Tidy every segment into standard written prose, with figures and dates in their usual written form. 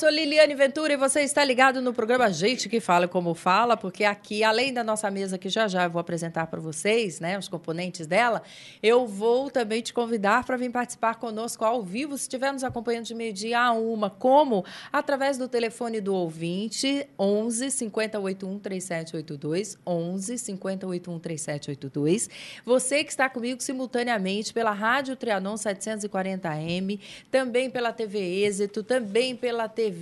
sou Liliane Ventura e você está ligado no programa Gente que Fala Como Fala, porque aqui, além da nossa mesa que já eu vou apresentar para vocês, né, os componentes dela, eu vou também te convidar para vir participar conosco ao vivo, se estiver nos acompanhando de meio-dia a 1h, como? Através do telefone do ouvinte, 11 5081 3782, 11 5081 3782. Você que está comigo simultaneamente pela Rádio Trianon 740M, também pela TV Êxito, também pela TV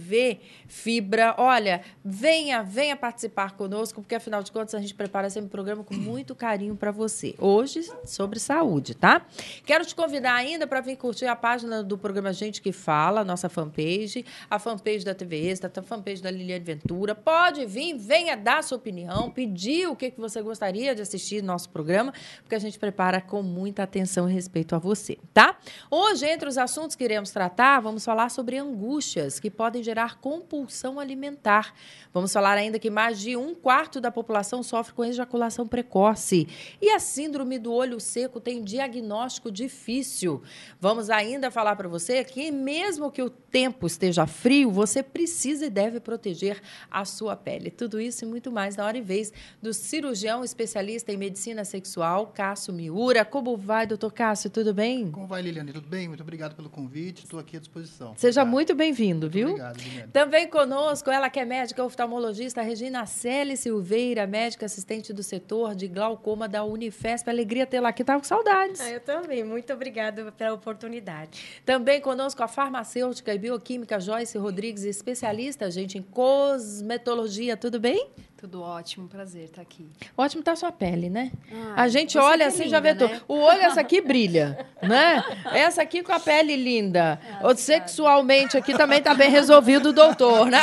Fibra. Olha, venha participar conosco, porque, afinal de contas, a gente prepara sempre um programa com muito carinho para você. Hoje, sobre saúde, tá? Quero te convidar ainda para vir curtir a página do programa Gente que Fala, nossa fanpage, a fanpage da TV Êxito, a fanpage da Liliane Ventura. Pode vir, venha dar sua opinião, pedir o que você gostaria de assistir no nosso programa, porque a gente prepara com muita atenção e respeito a você, tá? Hoje, entre os assuntos que iremos tratar, vamos falar sobre angústias que podem gerar compulsão alimentar. Vamos falar ainda que mais de 1/4 da população sofre com ejaculação precoce. E a síndrome do olho seco tem diagnóstico difícil. Vamos ainda falar para você que, mesmo que o tempo esteja frio, você precisa e deve proteger a sua pele. Tudo isso e muito mais na hora e vez do cirurgião especialista em medicina sexual, Cássio Miura. Como vai, doutor Cássio? Tudo bem? Como vai, Liliane? Tudo bem? Muito obrigado pelo convite. Estou aqui à disposição. Seja muito bem-vindo, viu? Obrigado, Liliane. Também conosco, ela que é médica oftalmologista, Regina Célia Silveira, médica assistente do setor de glaucoma da Unifesp. Alegria tê-la aqui, estava com saudades. Eu também. Muito obrigada pela oportunidade. Também conosco a farmacêutica e bioquímica Joyce Rodrigues, especialista, gente, em cosmetologia. Tudo bem? Tudo ótimo, prazer estar aqui. Ótimo tá a sua pele, né? A gente olha assim, já vê tudo. O olho, essa aqui brilha, né? Essa aqui com a pele linda. Sexualmente aqui também tá bem resolvido, doutor, né?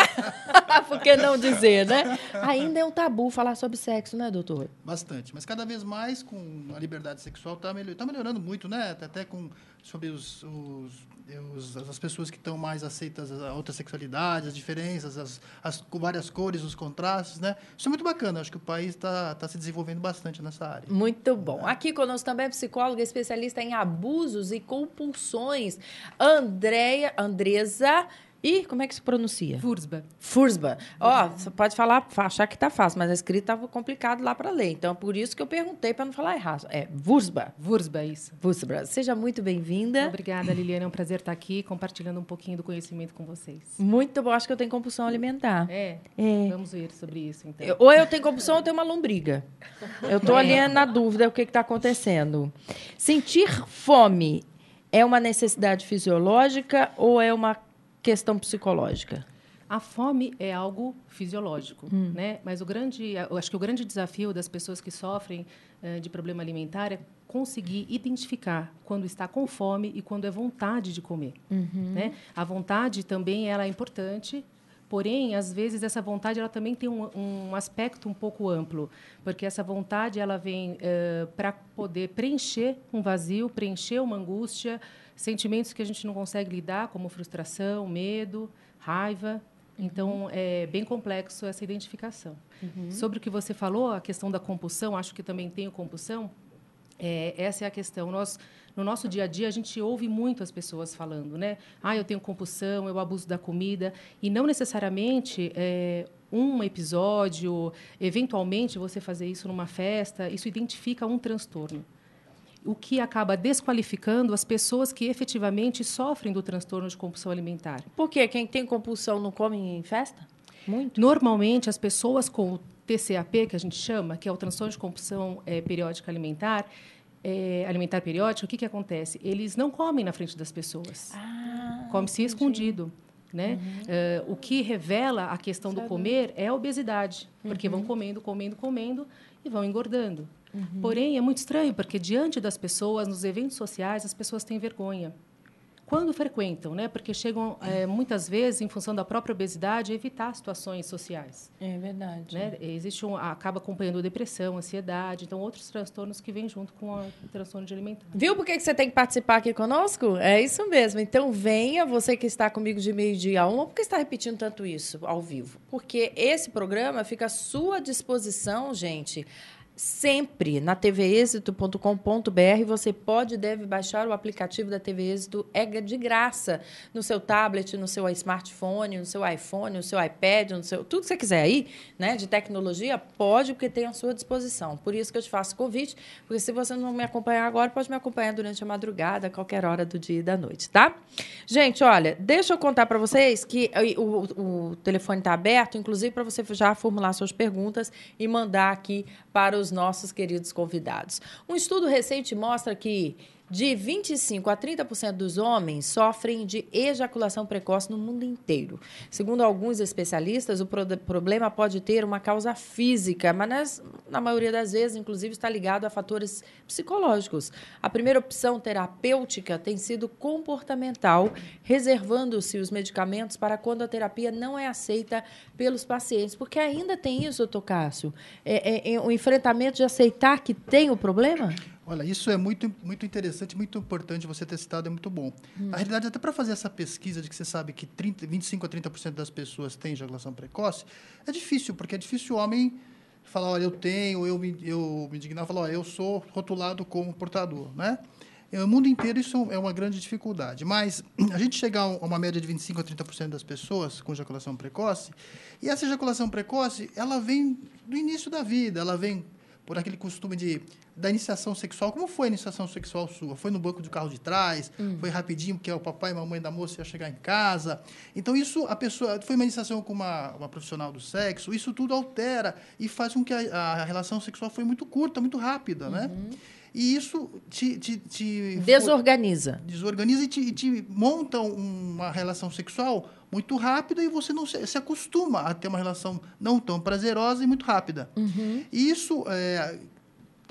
Por que não dizer, né? Ainda é um tabu falar sobre sexo, né, doutor? Bastante. Mas cada vez mais, com a liberdade sexual, tá melhorando muito, né? Até sobre as pessoas que estão mais aceitas a outras sexualidades, as diferenças, as várias cores, os contrastes, né? Isso é muito bacana. Acho que o país está se desenvolvendo bastante nessa área. Muito bom. Aqui conosco também é psicóloga especialista em abusos e compulsões, Andresa. E como é que se pronuncia? Fursba. Ó, você pode falar, achar que tá fácil, mas a escrita estava complicado lá para ler. Então, por isso que eu perguntei para não falar errado. É Fursba. Isso. Fursba. Seja muito bem-vinda. Obrigada, Liliane. É um prazer estar aqui compartilhando um pouquinho do conhecimento com vocês. Muito bom. Acho que eu tenho compulsão alimentar. Vamos ver sobre isso, então. Ou eu tenho compulsão ou eu tenho uma lombriga. Eu estou ali na dúvida o que está acontecendo. Sentir fome é uma necessidade fisiológica ou é uma questão psicológica? A fome é algo fisiológico, né? Mas eu acho que o grande desafio das pessoas que sofrem de problema alimentar é conseguir identificar quando está com fome e quando é vontade de comer, né? A vontade também ela é importante. Porém, às vezes, essa vontade ela também tem um aspecto um pouco amplo, porque essa vontade ela vem para poder preencher um vazio, preencher uma angústia, sentimentos que a gente não consegue lidar, como frustração, medo, raiva. Então, é bem complexo essa identificação. Sobre o que você falou, a questão da compulsão, acho que também tenho compulsão, essa é a questão. No nosso dia a dia, a gente ouve muito as pessoas falando, né? Eu tenho compulsão, eu abuso da comida. E não necessariamente um episódio, eventualmente você fazer isso numa festa, isso identifica um transtorno. O que acaba desqualificando as pessoas que efetivamente sofrem do transtorno de compulsão alimentar. Por quê? Quem tem compulsão não come em festa? Muito? Normalmente, as pessoas com o TCAP, que a gente chama, que é o transtorno de compulsão periódica alimentar, alimentar periódica, o que acontece? Eles não comem na frente das pessoas. Come-se escondido. Né? O que revela a questão do comer é a obesidade, porque vão comendo e vão engordando. Porém, é muito estranho, porque diante das pessoas, nos eventos sociais, as pessoas têm vergonha. Quando frequentam, né? Porque chegam, muitas vezes, em função da própria obesidade, a evitar situações sociais. É verdade. Né? Acaba acompanhando depressão, ansiedade, então outros transtornos que vêm junto com o transtorno de alimentação. Viu por que você tem que participar aqui conosco? É isso mesmo. Então, venha, você que está comigo de meio-dia a 1, por que está repetindo tanto isso ao vivo? Porque esse programa fica à sua disposição, gente, sempre na tvexito.com.br. Você pode e deve baixar o aplicativo da TV Êxito, é de graça, no seu tablet, no seu smartphone, no seu iPhone, no seu iPad, tudo que você quiser aí, né, de tecnologia, pode, porque tem à sua disposição. Por isso que eu te faço o convite, porque se você não me acompanhar agora, pode me acompanhar durante a madrugada, a qualquer hora do dia e da noite, tá? Gente, olha, deixa eu contar para vocês que o telefone está aberto, inclusive para você já formular suas perguntas e mandar aqui para os nossos queridos convidados. Um estudo recente mostra que de 25% a 30% dos homens sofrem de ejaculação precoce no mundo inteiro. Segundo alguns especialistas, o problema pode ter uma causa física, mas na maioria das vezes, inclusive, está ligado a fatores psicológicos. A primeira opção terapêutica tem sido comportamental, reservando-se os medicamentos para quando a terapia não é aceita pelos pacientes. Porque ainda tem isso, doutor Cássio, o enfrentamento de aceitar que tem o problema? Olha, isso é muito, muito interessante, muito importante, você ter citado, é muito bom. Na realidade, até para fazer essa pesquisa de que você sabe que 25% a 30% das pessoas têm ejaculação precoce, é difícil, porque é difícil o homem falar, olha, eu tenho, eu me indignar, falar, olha, eu sou rotulado como portador, né? No mundo inteiro isso é uma grande dificuldade, mas a gente chegar a uma média de 25% a 30% das pessoas com ejaculação precoce, e essa ejaculação precoce, ela vem do início da vida, ela vem por aquele costume da iniciação sexual. Como foi a iniciação sexual sua? Foi no banco do carro de trás? Foi rapidinho, porque o papai e a mamãe da moça iam chegar em casa? Então, isso, a pessoa... Foi uma iniciação com uma profissional do sexo. Isso tudo altera e faz com que a relação sexual foi muito curta, muito rápida, né? E isso te desorganiza. Desorganiza e te monta uma relação sexual muito rápida e você não se acostuma a ter uma relação não tão prazerosa e muito rápida. E isso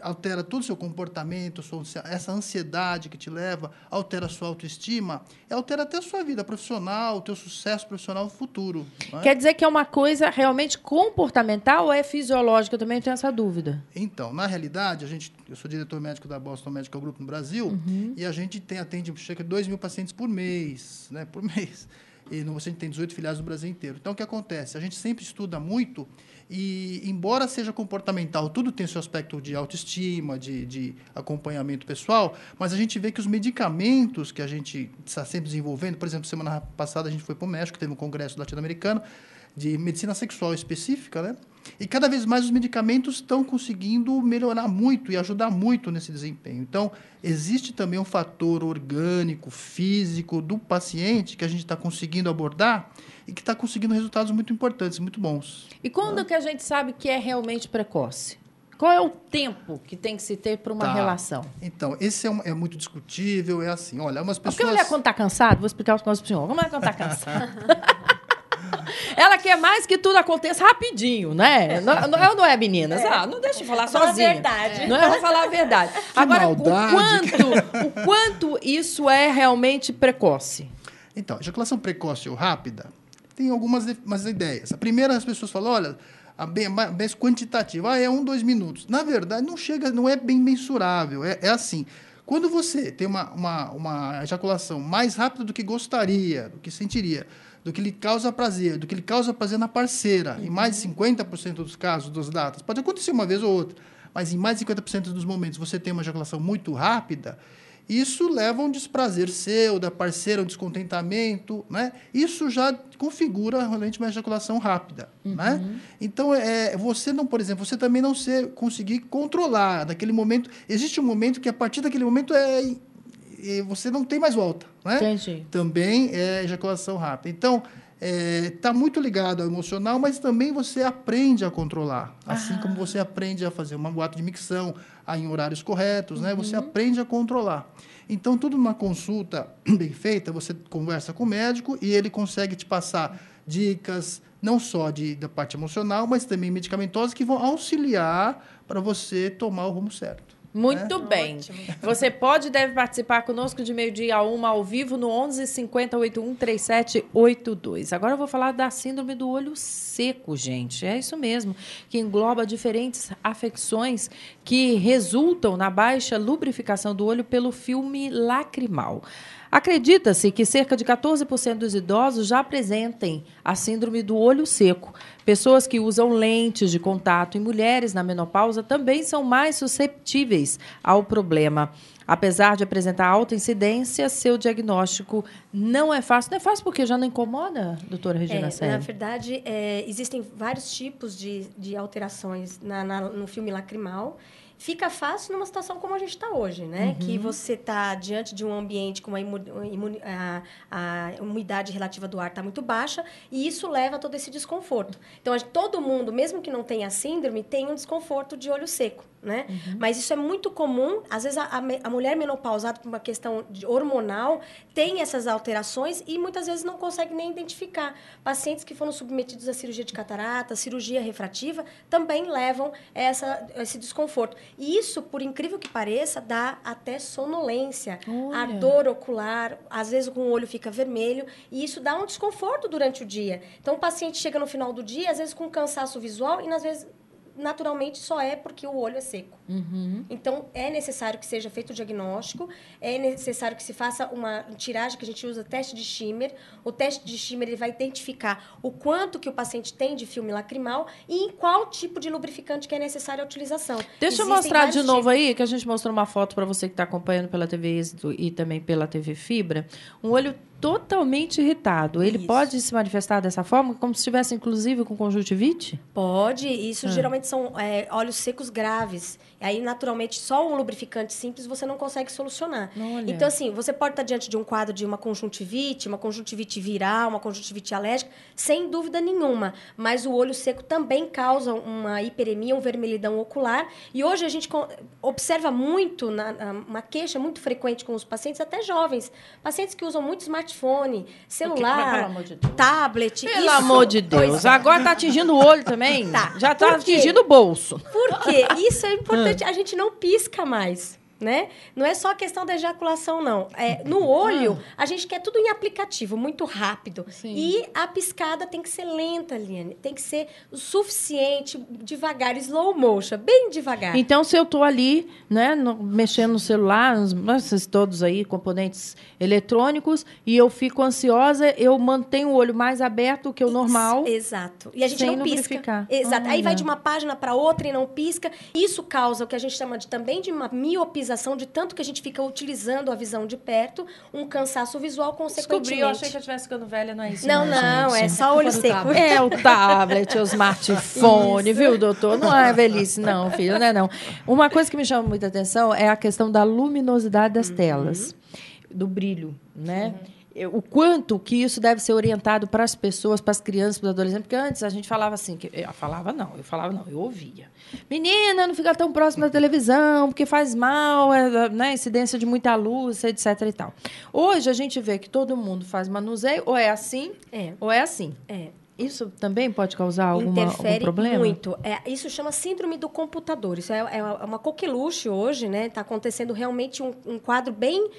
altera todo o seu comportamento, essa ansiedade que te leva, altera a sua autoestima, altera até a sua vida profissional, o teu sucesso profissional no futuro. Não é? Quer dizer que é uma coisa realmente comportamental ou é fisiológica? Eu também tenho essa dúvida. Então, na realidade, eu sou diretor médico da Boston Medical Group no Brasil, e a gente atende cerca de 2.000 pacientes por mês, né? Por mês. E você tem 18 filiais no Brasil inteiro. Então, o que acontece? A gente sempre estuda muito e, embora seja comportamental, tudo tem seu aspecto de autoestima, de acompanhamento pessoal, mas a gente vê que os medicamentos que a gente está sempre desenvolvendo, por exemplo, semana passada a gente foi para o México, teve um congresso latino-americano de medicina sexual específica, né? E cada vez mais os medicamentos estão conseguindo melhorar muito e ajudar muito nesse desempenho. Então, existe também um fator orgânico, físico do paciente que a gente está conseguindo abordar e que está conseguindo resultados muito importantes, muito bons. E quando que a gente sabe que é realmente precoce? Qual é o tempo que tem que se ter para uma relação? Então, esse é muito discutível, é assim, olha, umas pessoas... Porque a mulher, quando está cansada, vou explicar as coisas para o senhor, como é quando está cansada? Ela quer mais que tudo aconteça rapidinho, né? Não é, meninas? Não deixa eu falar sozinha. A verdade. Não é? Eu vou falar a verdade. Agora, o quanto isso é realmente precoce? Então, ejaculação precoce ou rápida, tem algumas ideias. A primeira, as pessoas falam, olha, a bem quantitativa, é 2 minutos. Na verdade, não é bem mensurável. É assim, quando você tem uma ejaculação mais rápida do que gostaria, do que sentiria, do que lhe causa prazer, na parceira, em mais de 50% dos casos, das datas, pode acontecer uma vez ou outra, mas em mais de 50% dos momentos você tem uma ejaculação muito rápida, isso leva a um desprazer seu, da parceira, um descontentamento, né? Isso já configura realmente uma ejaculação rápida, né? Então, você não, por exemplo, você também não conseguir controlar naquele momento. Existe um momento que, a partir daquele momento, você não tem mais volta, né? Entendi. Também é ejaculação rápida. Então, está muito ligado ao emocional, mas também você aprende a controlar. Assim como você aprende a fazer um ato de micção em horários corretos, né? Você aprende a controlar. Então, tudo numa consulta bem feita, você conversa com o médico e ele consegue te passar dicas, não só da parte emocional, mas também medicamentosas, que vão auxiliar para você tomar o rumo certo. Muito bem. Ótimo. Você pode e deve participar conosco de 12h a 1h ao vivo no 11 50 81 3782. Agora eu vou falar da síndrome do olho seco, gente. É isso mesmo, que engloba diferentes afecções que resultam na baixa lubrificação do olho pelo filme lacrimal. Acredita-se que cerca de 14% dos idosos já apresentem a síndrome do olho seco. Pessoas que usam lentes de contato e mulheres na menopausa também são mais susceptíveis ao problema. Apesar de apresentar alta incidência, seu diagnóstico não é fácil. Não é fácil porque já não incomoda, doutora Regina Celi? Na verdade, existem vários tipos de alterações no filme lacrimal. Fica fácil numa situação como a gente está hoje, né? Que você está diante de um ambiente com a umidade relativa do ar está muito baixa e isso leva a todo esse desconforto. Então, todo mundo, mesmo que não tenha síndrome, tem um desconforto de olho seco, né? Mas isso é muito comum. Às vezes, a mulher menopausada, por uma questão hormonal, tem essas alterações e muitas vezes não consegue nem identificar. Pacientes que foram submetidos à cirurgia de catarata, cirurgia refrativa, também levam esse desconforto. E isso, por incrível que pareça, dá até sonolência, ardor ocular, às vezes o olho fica vermelho, e isso dá um desconforto durante o dia. Então, o paciente chega no final do dia, às vezes com cansaço visual, e às vezes, naturalmente, só é porque o olho é seco. Então, é necessário que seja feito o diagnóstico, é necessário que se faça uma tiragem, que a gente usa teste de Schirmer. O teste de Schirmer ele vai identificar o quanto que o paciente tem de filme lacrimal e em qual tipo de lubrificante que é necessário a utilização. Deixa eu mostrar de novo aí, que a gente mostrou uma foto para você que está acompanhando pela TV Êxito e também pela TV Fibra. Um olho totalmente irritado. Ele pode se manifestar dessa forma, como se estivesse, inclusive, com conjuntivite? Pode. Isso geralmente são olhos secos graves. E aí, naturalmente, só um lubrificante simples você não consegue solucionar. Olha. Então, assim, você pode estar diante de um quadro de uma conjuntivite viral, uma conjuntivite alérgica, sem dúvida nenhuma. Mas o olho seco também causa uma hiperemia, um vermelhidão ocular. E hoje a gente observa muito, uma queixa muito frequente com os pacientes, até jovens. Pacientes que usam muito smartphone, celular, pelo amor de Deus. tablet. Pelo amor de Deus. Agora está atingindo o olho também? Tá. Já está atingindo o bolso. Por quê? Isso é importante. A gente não pisca mais, né? Não é só a questão da ejaculação, não. No olho, a gente quer tudo em aplicativo, muito rápido. Sim. E a piscada tem que ser lenta, Liane. Tem que ser o suficiente, devagar, slow motion, bem devagar. Então, se eu estou ali, né, mexendo no celular, esses todos aí, componentes eletrônicos, e eu fico ansiosa, eu mantenho o olho mais aberto que o normal. Exato. E a gente sem não pisca. lubrificar. Exato. Aí Olha. vai de uma página para outra e não pisca. Isso causa o que a gente chama também de uma miopização, de tanto que a gente fica utilizando a visão de perto, um cansaço visual consequentemente. Descobri, eu achei que eu estivesse ficando velha, não é isso? Não, gente. é só olho seco. É o tablet, o smartphone, viu, doutor? Não é velhice, não, filho, não é não. Uma coisa que me chama muita atenção é a questão da luminosidade das telas, do brilho, né? O quanto que isso deve ser orientado para as pessoas, para as crianças, para os adolescentes, porque antes a gente falava assim, eu ouvia. Menina, não fica tão próximo da televisão, porque faz mal, né, incidência de muita luz, etc. e tal. Hoje a gente vê que todo mundo faz manuseio, ou é assim, ou é assim. Isso também pode causar algum problema? Muito. Isso chama síndrome do computador. Isso é uma coqueluche hoje, né? Está acontecendo realmente um quadro bem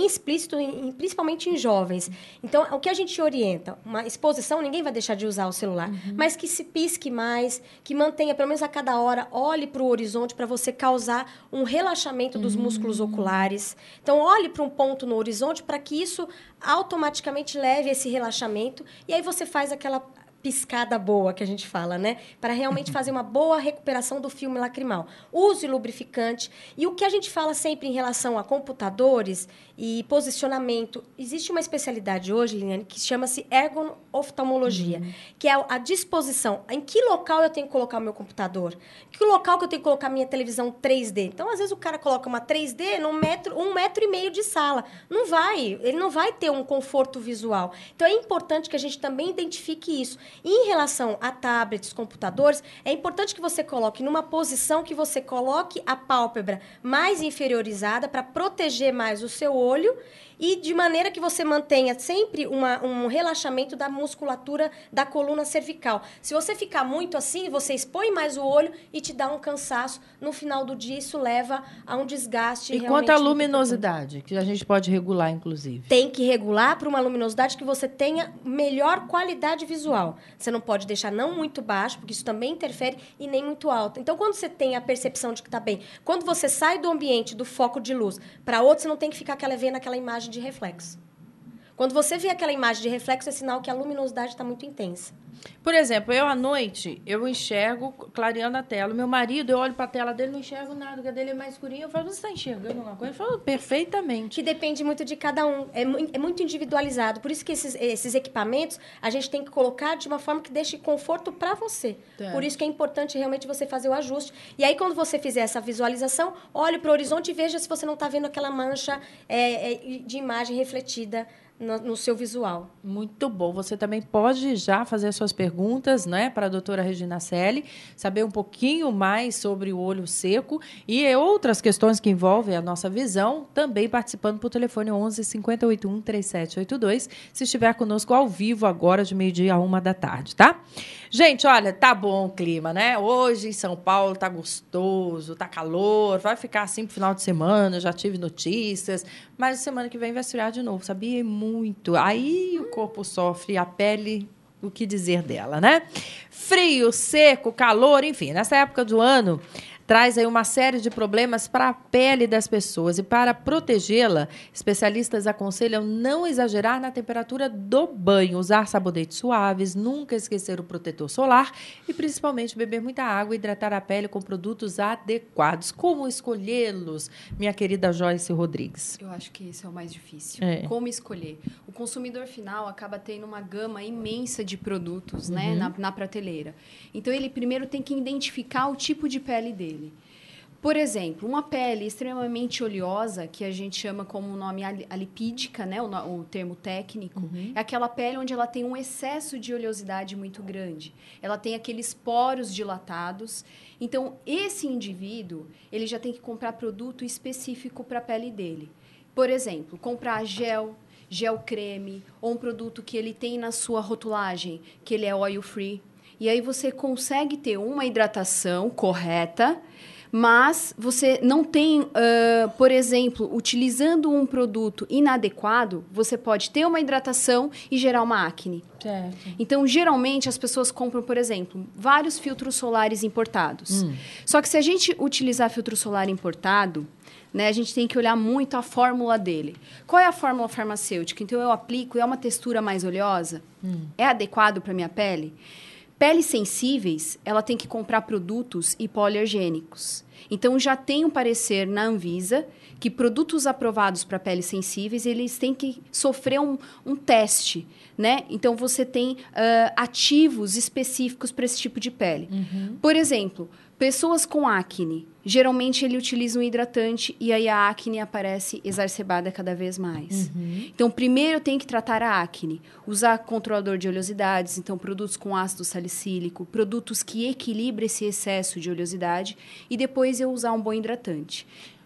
explícito, principalmente em jovens. Então, o que a gente orienta? Uma exposição, ninguém vai deixar de usar o celular, mas que se pisque mais, que mantenha, pelo menos a cada hora, olhe para o horizonte para você causar um relaxamento dos músculos oculares. Então, olhe para um ponto no horizonte para que isso automaticamente leve esse relaxamento e aí você faz aquela piscada boa que a gente fala, né? Para realmente fazer uma boa recuperação do filme lacrimal. Use lubrificante. E o que a gente fala sempre em relação a computadores e posicionamento, existe uma especialidade hoje, Liliane, que chama-se ergonoftalmologia, que é a disposição. Em que local eu tenho que colocar o meu computador? Em que local que eu tenho que colocar a minha televisão 3D? Então, às vezes, o cara coloca uma 3D num metro, 1,5 metro de sala. Não vai. Ele não vai ter um conforto visual. Então, é importante que a gente também identifique isso. E em relação a tablets, computadores, é importante que você coloque numa posição que você coloque a pálpebra mais inferiorizada para proteger mais o seu olho e de maneira que você mantenha sempre um relaxamento da musculatura da coluna cervical. Se você ficar muito assim, você expõe mais o olho e te dá um cansaço. No final do dia, isso leva a um desgaste. E quanto à luminosidade, que a gente pode regular, inclusive? Tem que regular para uma luminosidade que você tenha melhor qualidade visual. Você não pode deixar não muito baixo, porque isso também interfere, e nem muito alto. Então, quando você tem a percepção de que está bem, quando você sai do ambiente, do foco de luz, para outro, você não tem que ficar vendo aquela imagem de reflexo. Quando você vê aquela imagem de reflexo, é sinal que a luminosidade está muito intensa. Por exemplo, eu à noite, eu enxergo clareando a tela. O meu marido, eu olho para a tela dele, não enxergo nada, porque a dele é mais escurinho. Eu falo, você está enxergando alguma coisa? Ele falou, perfeitamente. Que depende muito de cada um. É muito individualizado. Por isso que esses equipamentos, a gente tem que colocar de uma forma que deixe conforto para você. Tá. Por isso que é importante realmente você fazer o ajuste. E aí, quando você fizer essa visualização, olhe para o horizonte e veja se você não está vendo aquela mancha de imagem refletida no seu visual. Muito bom. Você também pode já fazer suas perguntas, né, para a doutora Regina Selle, saber um pouquinho mais sobre o olho seco e outras questões que envolvem a nossa visão, também participando por telefone 11 581 3782, se estiver conosco ao vivo agora de 12h a 13h, tá? Gente, olha, tá bom o clima, né? Hoje em São Paulo tá gostoso, tá calor, vai ficar assim pro final de semana, já tive notícias, mas semana que vem vai esfriar de novo, sabia? Muito. Aí o corpo sofre, a pele, o que dizer dela, né? Frio, seco, calor, enfim, nessa época do ano traz aí uma série de problemas para a pele das pessoas. E para protegê-la, especialistas aconselham não exagerar na temperatura do banho, usar sabonetes suaves, nunca esquecer o protetor solar e principalmente beber muita água e hidratar a pele com produtos adequados. Como escolhê-los, minha querida Joyce Rodrigues? Eu acho que esse é o mais difícil. Como escolher? O consumidor final acaba tendo uma gama imensa de produtos, né, na prateleira. Então, ele primeiro tem que identificar o tipo de pele dele. Por exemplo, uma pele extremamente oleosa, que a gente chama como nome alipídica, né, o termo técnico, é aquela pele onde ela tem um excesso de oleosidade muito grande. Ela tem aqueles poros dilatados. Então, esse indivíduo, ele já tem que comprar produto específico para a pele dele. Por exemplo, comprar gel creme, ou um produto que ele tem na sua rotulagem, que ele é oil free. E aí você consegue ter uma hidratação correta, mas você não tem, por exemplo, utilizando um produto inadequado, você pode ter uma hidratação e gerar uma acne. Certo. Então, geralmente, as pessoas compram, por exemplo, vários filtros solares importados. Só que se a gente utilizar filtro solar importado, né, a gente tem que olhar muito a fórmula dele. Qual é a fórmula farmacêutica? Então, eu aplico, é uma textura mais oleosa? É adequado para a minha pele? Peles sensíveis, ela tem que comprar produtos hipoalergênicos. Então, já tem um parecer na Anvisa que produtos aprovados para peles sensíveis, eles têm que sofrer um teste, né? Então, você tem ativos específicos para esse tipo de pele. Por exemplo, pessoas com acne, geralmente ele utiliza um hidratante e aí a acne aparece exacerbada cada vez mais. Então, primeiro eu tenho que tratar a acne, usar controlador de oleosidades, então produtos com ácido salicílico, produtos que equilibrem esse excesso de oleosidade e depois eu usar um bom hidratante.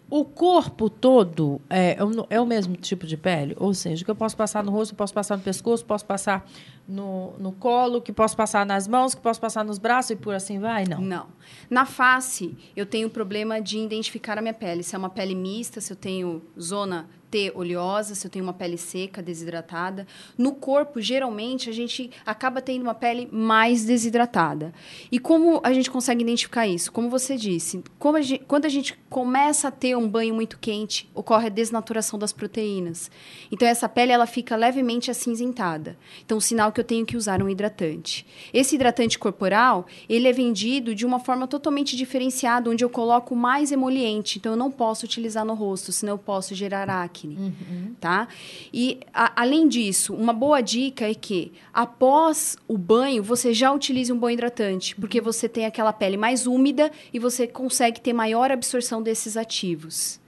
O corpo todo é o mesmo tipo de pele? Ou seja, que eu posso passar no rosto, posso passar no pescoço, posso passar no colo, que posso passar nas mãos, que posso passar nos braços e por assim vai? Não. Não. Na face, eu tenho problema de identificar a minha pele. Se é uma pele mista, se eu tenho zona T oleosa, se eu tenho uma pele seca, desidratada. No corpo, geralmente, a gente acaba tendo uma pele mais desidratada. E como a gente consegue identificar isso? Como você disse, quando a gente começa a ter um banho muito quente, ocorre a desnaturação das proteínas. Então, essa pele ela fica levemente acinzentada. Então, sinal que eu tenho que usar um hidratante. Esse hidratante corporal, ele é vendido de uma forma totalmente diferenciada, onde eu coloco mais emoliente. Então, eu não posso utilizar no rosto, senão eu posso gerar acne. Tá? E, além disso, uma boa dica é que, após o banho, você já utilize um bom hidratante, porque você tem aquela pele mais úmida e você consegue ter maior absorção desses ativos.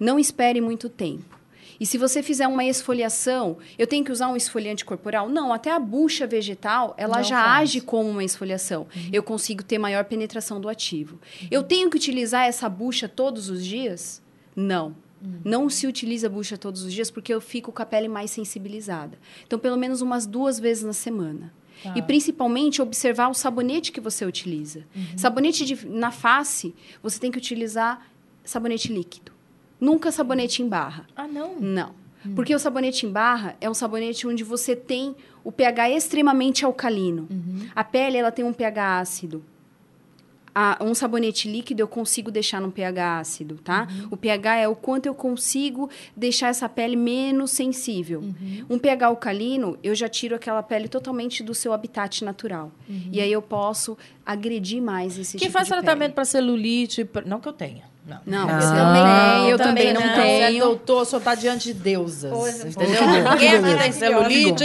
Não espere muito tempo. E se você fizer uma esfoliação, eu tenho que usar um esfoliante corporal? Não, até a bucha vegetal, ela não já faz. age como uma esfoliação. Eu consigo ter maior penetração do ativo. Eu tenho que utilizar essa bucha todos os dias? Não. Não se utiliza bucha todos os dias porque eu fico com a pele mais sensibilizada. Então, pelo menos umas 2 vezes na semana. Tá. E, principalmente, observar o sabonete que você utiliza. Sabonete na face, você tem que utilizar sabonete líquido. Nunca sabonete em barra. Ah, não? Não. Porque o sabonete em barra é um sabonete onde você tem o pH extremamente alcalino. A pele, ela tem um pH ácido. Um sabonete líquido eu consigo deixar num pH ácido, tá? O pH é o quanto eu consigo deixar essa pele menos sensível. Um pH alcalino, eu já tiro aquela pele totalmente do seu habitat natural. E aí eu posso agredir mais esse Quem tipo faz de tratamento pele. para celulite, não que eu tenha. Não, Ah, eu também não. Eu também também não não. Você é tenho. doutor, o senhor está diante de deusas. Pois, Entendeu? pois. Ninguém aqui tem Maravilhosa. celulite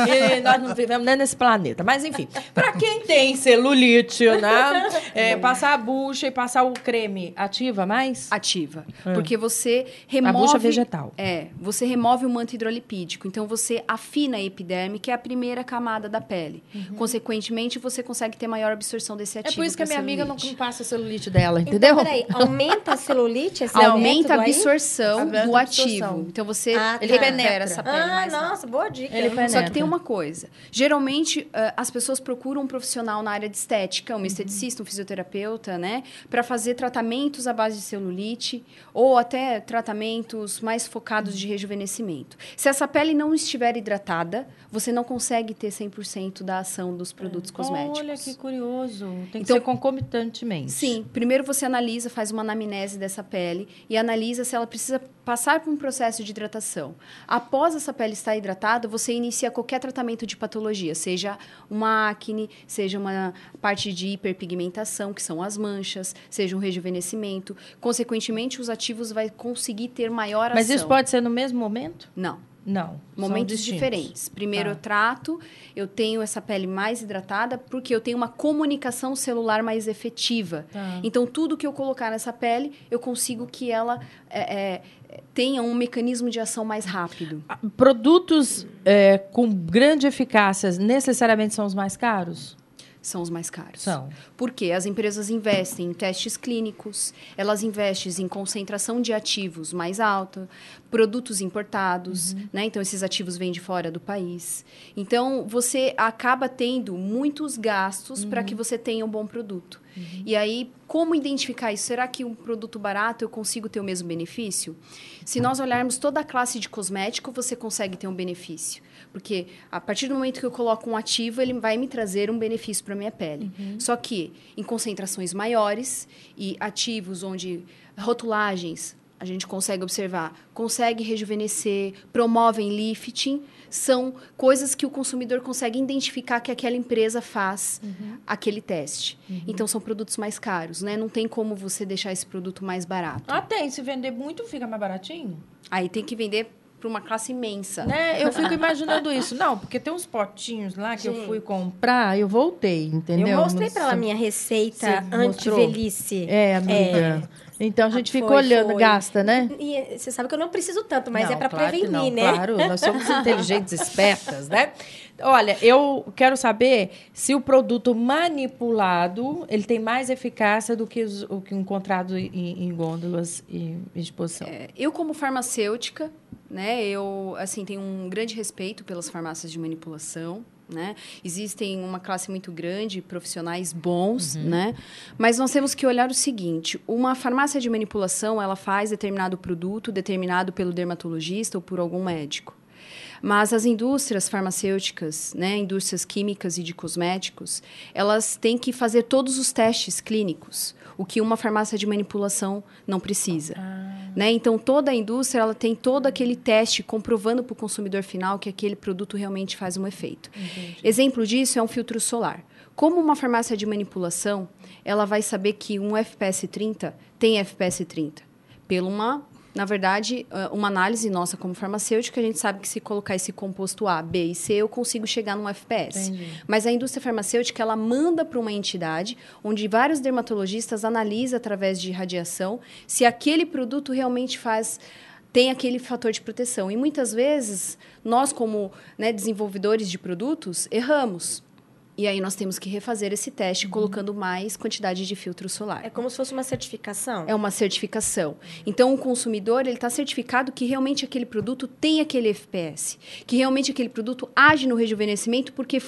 e nós não vivemos nem nesse planeta. Mas, enfim, para quem tem celulite, né? Passar a bucha e passar o creme ativa mais? Ativa. Porque você remove... A bucha vegetal. Você remove o manto hidrolipídico. Então, você afina a epiderme, que é a primeira camada da pele. Consequentemente, você consegue ter maior absorção desse ativo. É por isso que a pra minha amiga não celulite. passa a celulite dela, entendeu? Então, peraí, aumenta a celulite? Esse Aumenta a método aí? absorção Aumenta do a absorção. ativo. Então, você Ah, tá. Ele recupera penetra. essa pele Ah, mais rápido. nossa, boa dica. Ele penetra. Só que tem uma coisa. Geralmente, as pessoas procuram um profissional na área de estética, um esteticista, um fisioterapeuta, né? Para fazer tratamentos à base de celulite ou até tratamentos mais focados de rejuvenescimento. Se essa pele não estiver hidratada, você não consegue ter 100% da ação dos produtos cosméticos. Olha que curioso. Tem que Então- ser concomitantemente. Sim, primeiro você analisa, faz uma anamnese dessa pele e analisa se ela precisa passar por um processo de hidratação. Após essa pele estar hidratada, você inicia qualquer tratamento de patologia, seja uma acne, seja uma parte de hiperpigmentação, que são as manchas, seja um rejuvenescimento. Consequentemente, os ativos vai conseguir ter maior Mas ação. isso pode ser no mesmo momento? Não. Não. são Momentos distintos. diferentes. Primeiro Tá. eu trato, eu tenho essa pele mais hidratada, porque eu tenho uma comunicação celular mais efetiva. Tá. Então, tudo que eu colocar nessa pele, eu consigo que ela tenha um mecanismo de ação mais rápido. Produtos com grande eficácia necessariamente são os mais caros? São os mais caros. São. Porque as empresas investem em testes clínicos, elas investem em concentração de ativos mais alta, produtos importados, né? Então, esses ativos vêm de fora do país. Então, você acaba tendo muitos gastos para que você tenha um bom produto. E aí, como identificar isso? Será que um produto barato eu consigo ter o mesmo benefício? Se nós olharmos toda a classe de cosmético, você consegue ter um benefício. Porque a partir do momento que eu coloco um ativo, ele vai me trazer um benefício para a minha pele. Só que em concentrações maiores e ativos onde rotulagens, a gente consegue observar, consegue rejuvenescer, promovem lifting, são coisas que o consumidor consegue identificar que aquela empresa faz aquele teste. Então, são produtos mais caros, né? Não tem como você deixar esse produto mais barato. Ah, tem. Se vender muito, fica mais baratinho? Aí tem que vender para uma classe imensa. Né? Eu fico imaginando isso. Não, porque tem uns potinhos lá que eu Gente. fui comprar, eu voltei, entendeu? Eu mostrei para ela a minha receita Você mostrou? anti-velhice. Amiga. Então, a gente fica Foi, olhando, foi. gasta, né? E você sabe que eu não preciso tanto, mas Não, é para claro que prevenir, não, né? Claro, nós somos inteligentes, espertas, né? Olha, eu quero saber se o produto manipulado ele tem mais eficácia do que o que encontrado em gôndolas e exposição. Eu, como farmacêutica, né, eu assim, tenho um grande respeito pelas farmácias de manipulação. Né? Existem uma classe muito grande, profissionais bons, né? Mas nós temos que olhar o seguinte: uma farmácia de manipulação, ela faz determinado produto determinado pelo dermatologista ou por algum médico. Mas as indústrias farmacêuticas, né, indústrias químicas e de cosméticos, elas têm que fazer todos os testes clínicos, o que uma farmácia de manipulação não precisa. Né? Então, toda a indústria ela tem todo aquele teste comprovando para o consumidor final que aquele produto realmente faz um efeito. Entendi. Exemplo disso é um filtro solar. Como uma farmácia de manipulação, ela vai saber que um FPS 30 tem FPS 30? Na verdade, uma análise nossa como farmacêutica, a gente sabe que se colocar esse composto A, B e C, eu consigo chegar num FPS. Entendi. Mas a indústria farmacêutica, ela manda para uma entidade onde vários dermatologistas analisam através de radiação se aquele produto realmente tem aquele fator de proteção. E muitas vezes, nós como, né, desenvolvedores de produtos, erramos. E aí nós temos que refazer esse teste colocando mais quantidade de filtro solar. É como se fosse uma certificação? É uma certificação. Então, o consumidor ele está certificado que realmente aquele produto tem aquele FPS, que realmente aquele produto age no rejuvenescimento porque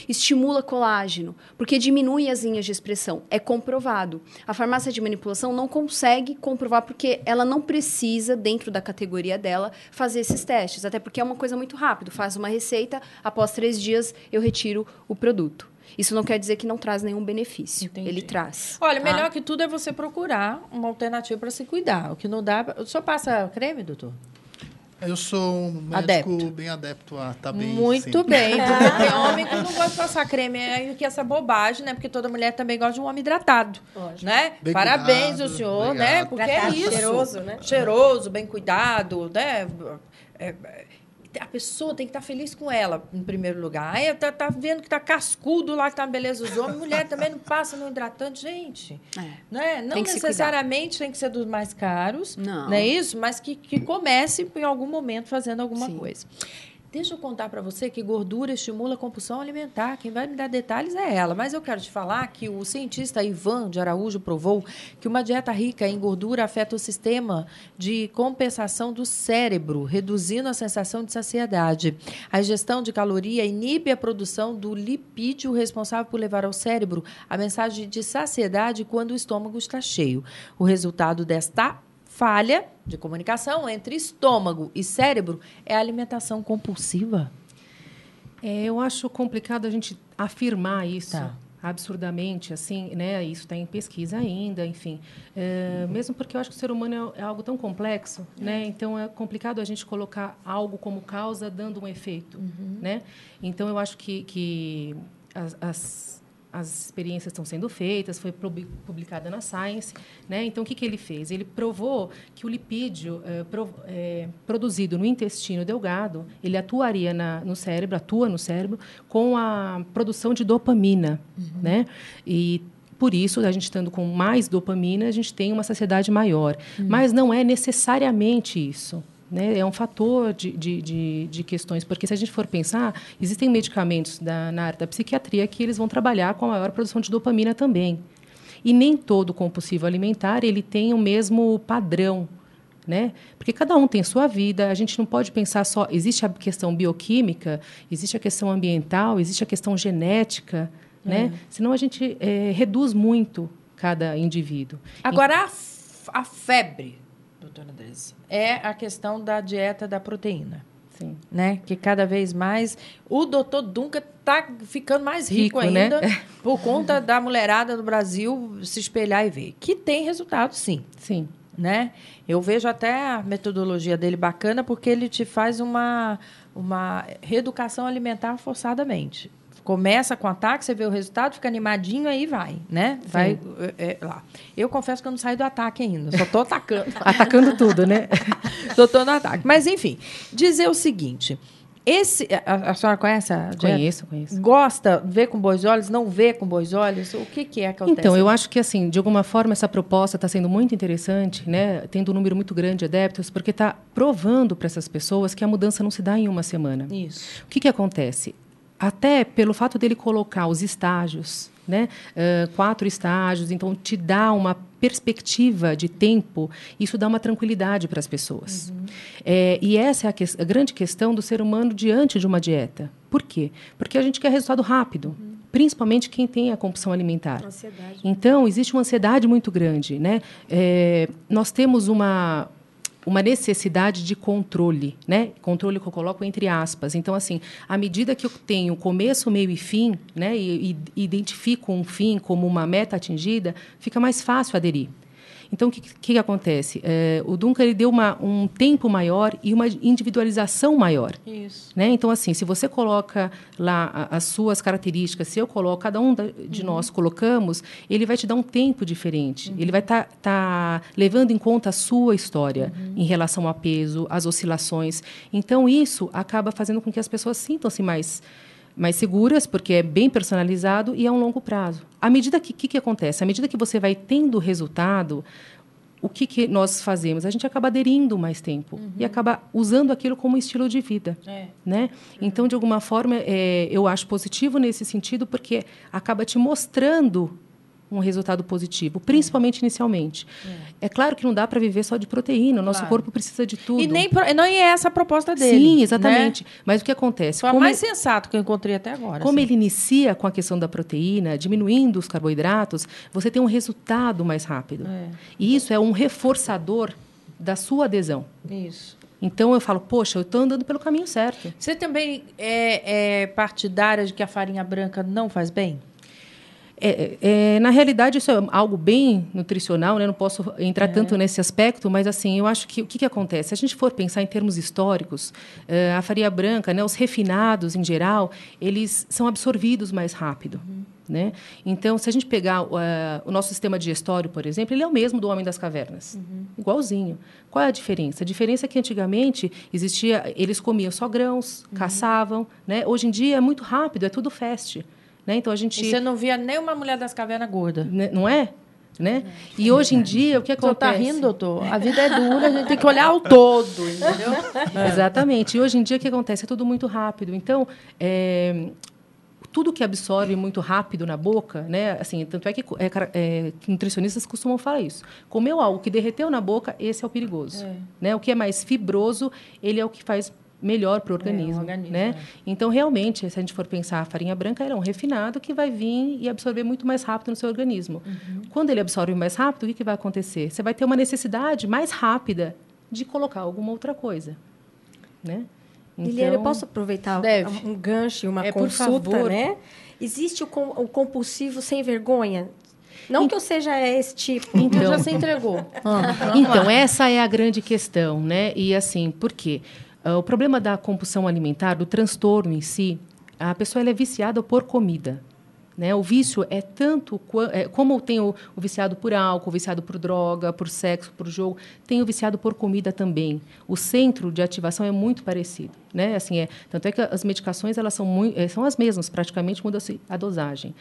estimula colágeno, porque diminui as linhas de expressão. É comprovado. A farmácia de manipulação não consegue comprovar porque ela não precisa, dentro da categoria dela, fazer esses testes. Até porque é uma coisa muito rápida. Faz uma receita, após 3 dias eu retiro o produto. Isso não quer dizer que não traz nenhum benefício. Entendi. Ele traz. Olha, tá? melhor que tudo é você procurar uma alternativa para se cuidar. O que não dá... O senhor passa creme, doutor? Eu sou um médico bem adepto a estar bem. Muito sempre. bem. Porque tem homem que não gosta de passar creme. É que essa bobagem, né? Porque toda mulher também gosta de um homem hidratado. Lógico. Né? Bem Parabéns cuidado, ao senhor, obrigado. né? Porque Hidratado, é isso. cheiroso, né? Cheiroso, bem cuidado, né? A pessoa tem que estar feliz com ela, em primeiro lugar. Aí tá vendo que tá cascudo lá, que tá uma beleza dos homens. Mulher também não passa no hidratante. Gente, né? Não Tem que se necessariamente tem que ser dos mais caros, Não. é isso? Mas que comece em algum momento fazendo alguma Sim. coisa. Deixa eu contar para você que gordura estimula a compulsão alimentar. Quem vai me dar detalhes é ela. Mas eu quero te falar que o cientista Ivan de Araújo provou que uma dieta rica em gordura afeta o sistema de compensação do cérebro, reduzindo a sensação de saciedade. A ingestão de caloria inibe a produção do lipídio responsável por levar ao cérebro a mensagem de saciedade quando o estômago está cheio. O resultado desta falha de comunicação entre estômago e cérebro é a alimentação compulsiva. Eu acho complicado a gente afirmar isso Tá. absurdamente, assim, né? Isso está em pesquisa ainda, enfim. Mesmo porque eu acho que o ser humano é algo tão complexo, né? Então, é complicado a gente colocar algo como causa dando um efeito, né? Então, eu acho que as experiências estão sendo feitas, foi publicada na Science, né? Então, o que ele fez? Ele provou que o lipídio produzido no intestino delgado, ele atua no cérebro com a produção de dopamina, né? E por isso, a gente estando com mais dopamina, a gente tem uma saciedade maior. Mas não é necessariamente isso. Né? É um fator de questões, porque se a gente for pensar, existem medicamentos na área da psiquiatria que eles vão trabalhar com a maior produção de dopamina também. E nem todo compulsivo alimentar ele tem o mesmo padrão, né? Porque cada um tem sua vida, a gente não pode pensar só... Existe a questão bioquímica, existe a questão ambiental, existe a questão genética, né? Senão a gente reduz muito cada indivíduo. Agora, a febre, doutora Andressa, é a questão da dieta da proteína. Sim. Né? Que cada vez mais o doutor Duncan está ficando mais rico Né? ainda por conta da mulherada do Brasil se espelhar e ver. Que tem resultado, sim. Sim. Né? Eu vejo até a metodologia dele bacana porque ele te faz uma reeducação alimentar forçadamente. Começa com ataque, você vê o resultado, fica animadinho, aí vai, né? Vai lá. Eu confesso que eu não saí do ataque ainda, só estou atacando. Atacando tudo, né? Só estou no ataque. Mas, enfim, dizer o seguinte... A senhora conhece a dieta? Conheço. Gosta, vê com bons olhos, não vê com bons olhos? O que é que acontece? Então, eu acho que, assim, de alguma forma, essa proposta está sendo muito interessante, né? Tendo um número muito grande de adeptos, porque está provando para essas pessoas que a mudança não se dá em uma semana. Isso. O que acontece? Até pelo fato dele colocar os estágios, né? 4 estágios, então te dá uma perspectiva de tempo, isso dá uma tranquilidade para as pessoas. E essa é a grande questão do ser humano diante de uma dieta. Por quê? Porque a gente quer resultado rápido, principalmente quem tem a compulsão alimentar. Ansiedade. Então, existe uma ansiedade muito grande, né? Nós temos uma necessidade de controle, né? Controle que eu coloco entre aspas. Então, assim, à medida que eu tenho começo, meio e fim, né? E identifico um fim como uma meta atingida, fica mais fácil aderir. Então, o que acontece? O Duncan ele deu um tempo maior e uma individualização maior. Isso. Né? Então, assim, se você coloca lá as suas características, se eu coloco, cada um de nós colocamos, ele vai te dar um tempo diferente. Ele vai estar levando em conta a sua história em relação ao peso, às oscilações. Então, isso acaba fazendo com que as pessoas sintam-se mais seguras, porque é bem personalizado e a um longo prazo. À medida que acontece? À medida que você vai tendo resultado, o que nós fazemos? A gente acaba aderindo mais tempo e acaba usando aquilo como estilo de vida. Né? Então, de alguma forma, eu acho positivo nesse sentido, porque acaba te mostrando um resultado positivo, principalmente inicialmente. É claro que não dá para viver só de proteína, o nosso corpo precisa de tudo. E não é essa a proposta dele. Sim, exatamente. Né? Mas o que acontece? Foi a mais sensato que eu encontrei até agora. Como ele inicia com a questão da proteína, diminuindo os carboidratos, você tem um resultado mais rápido. E isso é um reforçador da sua adesão. Isso. Então, eu falo, poxa, eu estou andando pelo caminho certo. Você também é partidária de que a farinha branca não faz bem? Na realidade, isso é algo bem nutricional, né? Não posso entrar tanto nesse aspecto, mas assim, eu acho que o que acontece? Se a gente for pensar em termos históricos, a farinha branca, né, os refinados, em geral, eles são absorvidos mais rápido. Né? Então, se a gente pegar o nosso sistema digestório, por exemplo, ele é o mesmo do homem das cavernas. Igualzinho. Qual é a diferença? A diferença é que, antigamente, eles comiam só grãos, caçavam. Né? Hoje em dia, é muito rápido, é tudo fast. Né? Então, e você não via nem uma mulher das cavernas gorda. Não é? Né? E hoje em dia, o que acontece? O senhor está rindo, doutor? A vida é dura, a gente tem que olhar o todo, entendeu? Exatamente. E hoje em dia, o que acontece? É tudo muito rápido. Então, tudo que absorve muito rápido na boca, né? Assim, tanto é que nutricionistas costumam falar isso. Comeu algo que derreteu na boca, esse é o perigoso. Né? O que é mais fibroso, ele é o que faz melhor para o organismo. Né? Então, realmente, se a gente for pensar, a farinha branca é um refinado que vai vir e absorver muito mais rápido no seu organismo. Quando ele absorve mais rápido, o que vai acontecer? Você vai ter uma necessidade mais rápida de colocar alguma outra coisa. Né? Então, Liliane, eu posso aproveitar um gancho e uma consulta, por favor. Né? Existe o compulsivo sem vergonha? Não que eu seja esse tipo. Então já se entregou. Então, essa é a grande questão, né? E assim, por quê? O problema da compulsão alimentar, do transtorno em si, a pessoa ela é viciada por comida. Né? O vício é tanto... como tem o viciado por álcool, o viciado por droga, por sexo, por jogo, tem o viciado por comida também. O centro de ativação é muito parecido. Né? Assim, tanto é que as medicações elas são as mesmas, praticamente muda-se a dosagem.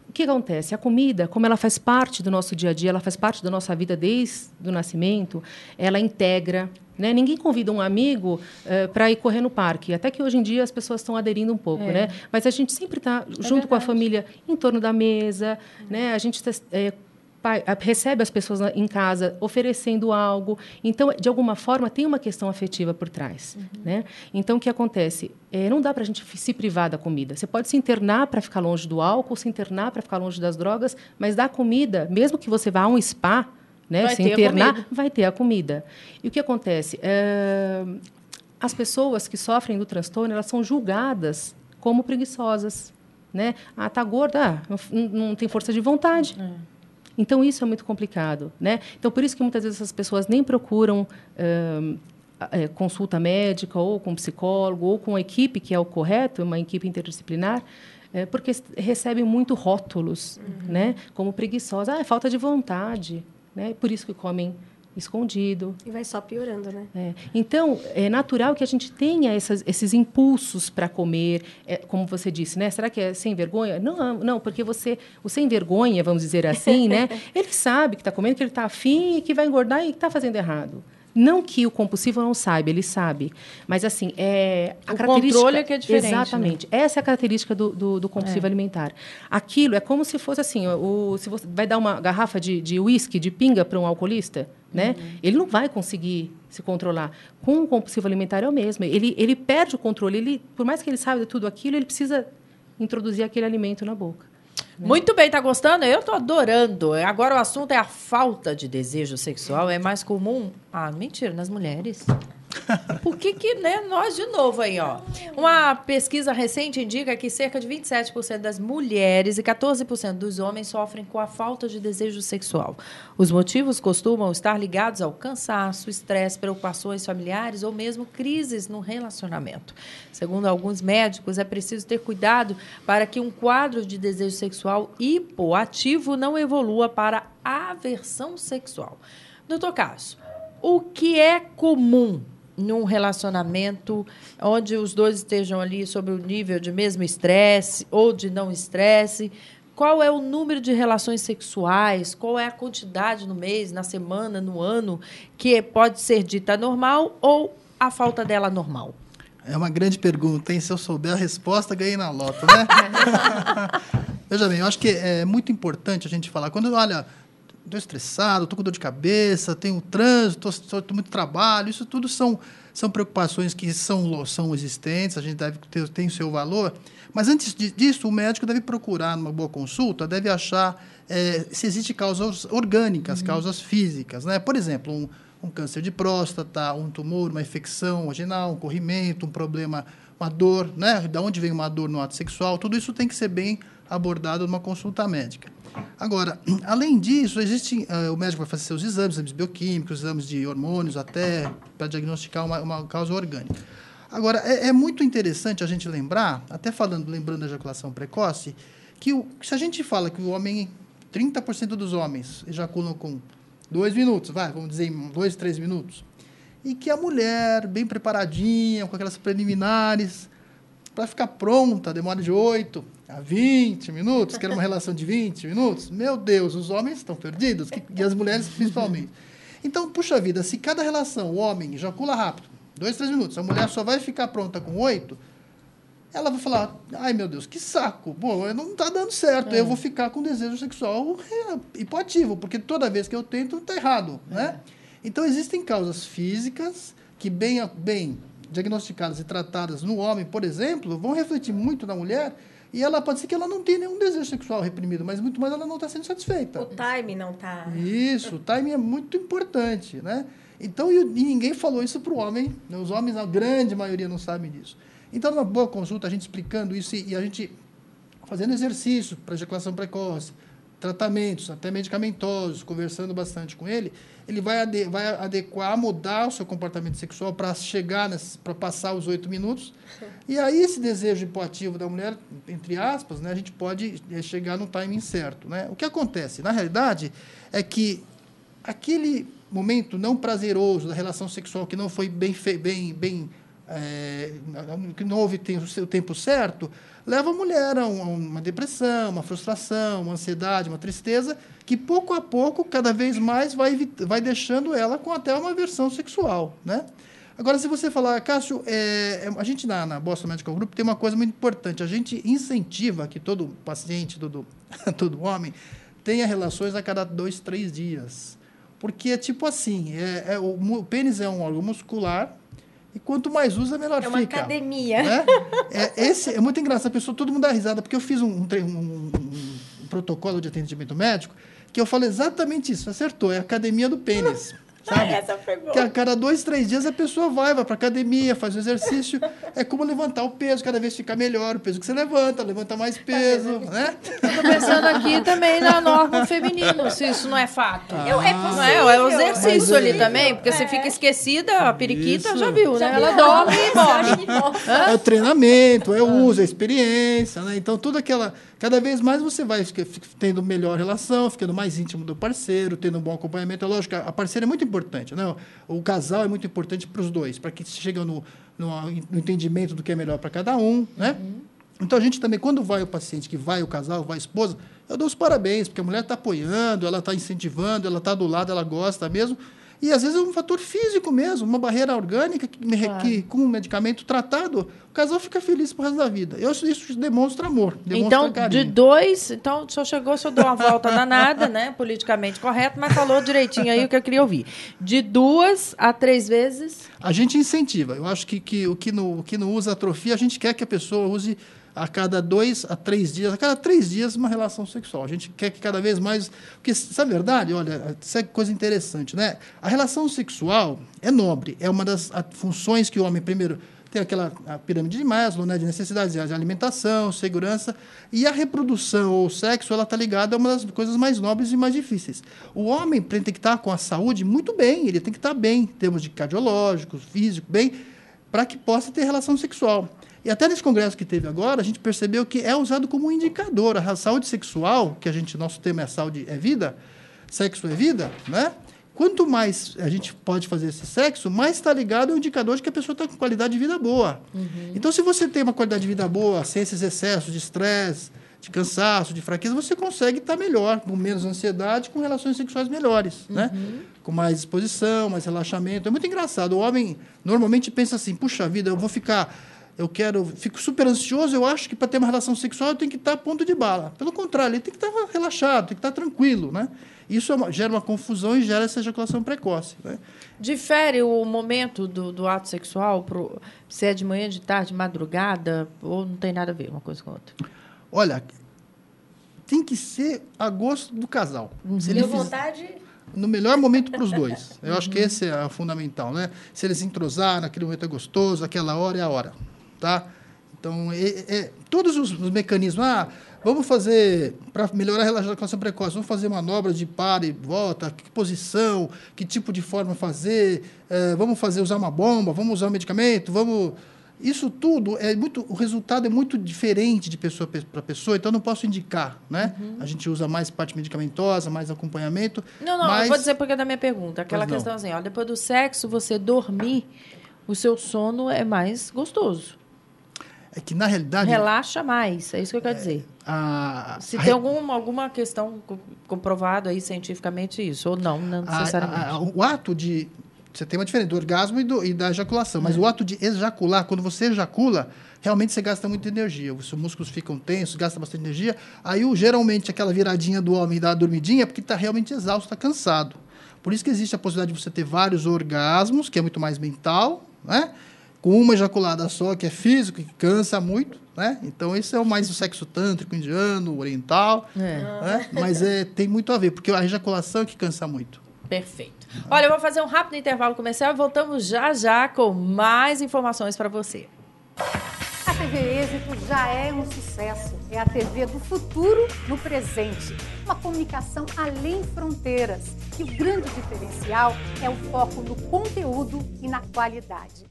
O que acontece? A comida, como ela faz parte do nosso dia a dia, ela faz parte da nossa vida desde o nascimento, ela integra. Né? Ninguém convida um amigo para ir correr no parque. Até que hoje em dia as pessoas estão aderindo um pouco. Né? Mas a gente sempre está junto com a família em torno da mesa. Né? A gente recebe as pessoas em casa oferecendo algo. Então, de alguma forma, tem uma questão afetiva por trás. Né? Então, o que acontece? Não dá para a gente se privar da comida. Você pode se internar para ficar longe do álcool, se internar para ficar longe das drogas, mas da comida, mesmo que você vá a um spa, né, se internar, vai ter a comida. E o que acontece? As pessoas que sofrem do transtorno, elas são julgadas como preguiçosas. Né? Tá gorda, não tem força de vontade. Então, isso é muito complicado. Né? Então, por isso que muitas vezes as pessoas nem procuram consulta médica, ou com psicólogo, ou com a equipe, que é o correto, uma equipe interdisciplinar, porque recebem muito rótulos, né? Como preguiçosa. É falta de vontade. Né? Por isso que comem escondido. E vai só piorando, né? Então, é natural que a gente tenha esses impulsos para comer, como você disse, né? Será que é sem vergonha? Não, porque o sem vergonha, vamos dizer assim, né? Ele sabe que está comendo, que ele está afim, que vai engordar e que está fazendo errado. Não que o compulsivo não saiba, ele sabe. Mas, assim, a característica... controle é que é diferente. Exatamente. Né? Essa é a característica do compulsivo alimentar. Aquilo é como se fosse assim, se você vai dar uma garrafa de uísque, de pinga, para um alcoolista, né? Ele não vai conseguir se controlar. Com o compulsivo alimentar é o mesmo. Ele perde o controle. Por mais que ele saiba de tudo aquilo, ele precisa introduzir aquele alimento na boca. Muito bem, tá gostando? Eu tô adorando. Agora o assunto é a falta de desejo sexual. É mais comum? Mentira, nas mulheres. Por que, né? Nós de novo aí, ó. Uma pesquisa recente indica que cerca de 27% das mulheres e 14% dos homens sofrem com a falta de desejo sexual. Os motivos costumam estar ligados ao cansaço, estresse, preocupações familiares ou mesmo crises no relacionamento. Segundo alguns médicos, é preciso ter cuidado para que um quadro de desejo sexual hipoativo não evolua para aversão sexual. Doutor Cássio, o que é comum num relacionamento onde os dois estejam ali sobre o nível de mesmo estresse ou de não estresse? qual é o número de relações sexuais, qual é a quantidade no mês, na semana, no ano, que pode ser dita normal ou a falta dela normal? É uma grande pergunta, hein? Se eu souber a resposta, ganhei na loto, né? Veja bem, eu acho que é muito importante a gente falar. Quando, olha, estou estressado, estou com dor de cabeça, tenho trânsito, estou muito trabalho, isso tudo são preocupações que são existentes, a gente deve tem o seu valor. Mas, antes disso, o médico deve procurar, numa boa consulta, deve achar se existem causas orgânicas, causas físicas, né? Por exemplo, um câncer de próstata, um tumor, uma infecção vaginal, um corrimento, um problema, uma dor, né? Da onde vem uma dor no ato sexual, tudo isso tem que ser bem abordado numa consulta médica. Agora, além disso, o médico vai fazer seus exames bioquímicos, exames de hormônios, até para diagnosticar uma causa orgânica. Agora, é muito interessante a gente lembrar, até lembrando da ejaculação precoce, que se a gente fala que o homem, 30% dos homens ejaculam com 2 minutos, vamos dizer, em 2, 3 minutos. E que a mulher, bem preparadinha, com aquelas preliminares, para ficar pronta, demora de 8 a 20 minutos, que era uma relação de 20 minutos. Meu Deus, os homens estão perdidos, e as mulheres principalmente. Então, puxa vida, se cada relação, o homem ejacula rápido, 2, 3 minutos, a mulher só vai ficar pronta com 8, ela vai falar, ai, meu Deus, que saco. Bom, não está dando certo. Eu vou ficar com desejo sexual hipoativo, porque toda vez que eu tento, está errado, né? Então, existem causas físicas que, bem diagnosticadas e tratadas no homem, por exemplo, vão refletir muito na mulher, e ela pode ser que ela não tenha nenhum desejo sexual reprimido, mas muito mais ela não está sendo satisfeita. O time não está... Isso, o time é muito importante, né? Então, e ninguém falou isso para o homem. Os homens, a grande maioria, não sabem disso. Então, numa boa consulta, a gente explicando isso e a gente fazendo exercício para ejaculação precoce, tratamentos, até medicamentosos, conversando bastante com ele, ele vai adequar, mudar o seu comportamento sexual para para passar os 8 minutos. E aí, esse desejo hipoativo da mulher, entre aspas, né, a gente pode chegar no timing certo, né? O que acontece, na realidade, é que aquele momento não prazeroso da relação sexual que não foi que não houve o tempo certo, leva a mulher a uma depressão, uma frustração, uma ansiedade, uma tristeza, que pouco a pouco, cada vez mais, vai deixando ela com até uma aversão sexual, né? Agora, se você falar, Cássio, a gente na Boston Medical Group tem uma coisa muito importante, a gente incentiva que todo paciente, todo homem, tenha relações a cada 2, 3 dias. Porque é tipo assim, o pênis é um órgão muscular, e quanto mais usa, melhor fica. É uma academia. Né? É muito engraçado. Todo mundo dá risada, porque eu fiz um protocolo de atendimento médico que eu falo exatamente isso. Acertou, é a academia do pênis. Sabe? Essa pegou. Que a cada 2, 3 dias a pessoa vai para a academia, faz o exercício. É como levantar o peso, cada vez fica melhor o peso que você levanta mais peso, né? Estou pensando aqui também no órgão feminino, se isso não é fato. É o exercício ali também, porque você fica esquecida, a periquita Isso. já viu, né? Ela dorme e morre. É o treinamento, é o uso, é a experiência, né? Então, cada vez mais você vai tendo melhor relação, ficando mais íntimo do parceiro, tendo um bom acompanhamento. É lógico, a parceira é muito importante, né? O casal é muito importante para os dois, para que cheguem no entendimento do que é melhor para cada um, né? Então, a gente também, quando vai o paciente, que vai o casal, vai a esposa, eu dou os parabéns, porque a mulher está apoiando, ela está incentivando, ela está do lado, ela gosta mesmo. E, às vezes, é um fator físico mesmo, uma barreira orgânica que com um medicamento tratado, o casal fica feliz pro resto da vida. Isso demonstra amor, demonstra carinho. Então, o senhor chegou, o senhor deu uma volta danada, né? Politicamente correto, mas falou direitinho aí o que eu queria ouvir. De 2 a 3 vezes... A gente incentiva. Eu acho que o que não usa atrofia, a gente quer que a pessoa use a cada 2 a 3 dias, a cada 3 dias uma relação sexual. A gente quer que cada vez mais... Porque, sabe a verdade? Olha, isso é coisa interessante, né? A relação sexual é nobre, é uma das funções que o homem, primeiro, tem a pirâmide de Maslow, né, de necessidades de alimentação, segurança, e a reprodução ou o sexo, ela está ligada a uma das coisas mais nobres e mais difíceis. O homem tem que estar com a saúde muito bem, ele tem que estar bem, em termos de cardiológico, físico, bem, para que possa ter relação sexual. E até nesse congresso que teve agora, a gente percebeu que é usado como um indicador. A saúde sexual, que nosso tema é saúde é vida, sexo é vida, né? Quanto mais a gente pode fazer esse sexo, mais está ligado ao indicador de que a pessoa está com qualidade de vida boa. Então, se você tem uma qualidade de vida boa, sem esses excessos de estresse, de cansaço, de fraqueza, você consegue estar melhor, com menos ansiedade, com relações sexuais melhores, né? Com mais disposição, mais relaxamento. É muito engraçado. O homem normalmente pensa assim, puxa vida, fico super ansioso, eu acho que para ter uma relação sexual eu tenho que estar a ponto de bala. Pelo contrário, ele tem que estar relaxado, tem que estar tranquilo, né? Isso gera uma confusão e gera essa ejaculação precoce, né? Difere o momento do ato sexual, se é de manhã, de tarde, de madrugada, ou não tem nada a ver uma coisa com a outra? Olha, tem que ser a gosto do casal. Se ele Deu vontade... no melhor momento para os dois. Eu acho que esse é o fundamental, né? Se eles entrosarem, naquele momento é gostoso, aquela hora é a hora, tá? Então, todos os mecanismos... vamos fazer, para melhorar a ejaculação precoce, vamos fazer manobras de para e volta, que posição, que tipo de forma fazer, vamos usar uma bomba, vamos usar um medicamento, Isso tudo, o resultado é muito diferente de pessoa para pessoa, então eu não posso indicar, né? A gente usa mais parte medicamentosa, mais acompanhamento. Não, eu vou dizer porque é da minha pergunta. Aquela questão assim, depois do sexo, você dormir, o seu sono é mais gostoso. É que, na realidade... Relaxa mais, é isso que eu quero dizer. Se tem alguma questão comprovado aí cientificamente isso, ou não necessariamente. O ato de... Você tem uma diferença do orgasmo e da ejaculação, mas o ato de ejacular, quando você ejacula, realmente você gasta muita energia. Os seus músculos ficam tensos, gasta bastante energia. Aí, geralmente, aquela viradinha do homem dá a dormidinha, porque está realmente exausto, está cansado. Por isso que existe a possibilidade de você ter vários orgasmos, que é muito mais mental, né? Com uma ejaculada só, que é físico, que cansa muito, né? Então, esse é mais o sexo tântrico indiano, oriental, né? Mas tem muito a ver, porque a ejaculação é que cansa muito. Perfeito. Olha, eu vou fazer um rápido intervalo comercial e voltamos já com mais informações para você. A TV Êxito já é um sucesso. É a TV do futuro no presente. Uma comunicação além fronteiras. E o grande diferencial é o foco no conteúdo e na qualidade.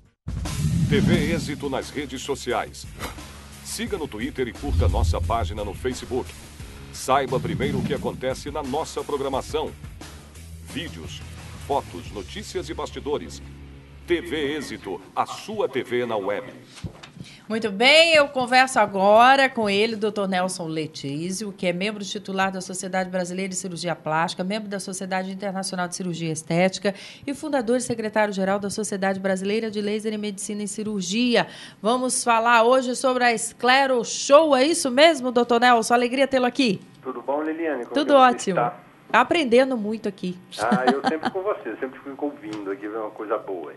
TV Êxito nas redes sociais. Siga no Twitter e curta nossa página no Facebook. Saiba primeiro o que acontece na nossa programação. Vídeos, fotos, notícias e bastidores. TV Êxito, a sua TV na web. Muito bem, eu converso agora com ele, Dr. Nelson Letísio, que é membro titular da Sociedade Brasileira de Cirurgia Plástica, membro da Sociedade Internacional de Cirurgia Estética e fundador e secretário-geral da Sociedade Brasileira de Laser e Medicina e Cirurgia. Vamos falar hoje sobre a Esclero Show, é isso mesmo, Dr. Nelson? Alegria tê-lo aqui. Tudo bom, Liliane? Tudo ótimo. Está? Aprendendo muito aqui. Eu sempre com você, sempre fico ouvindo aqui, é uma coisa boa aí.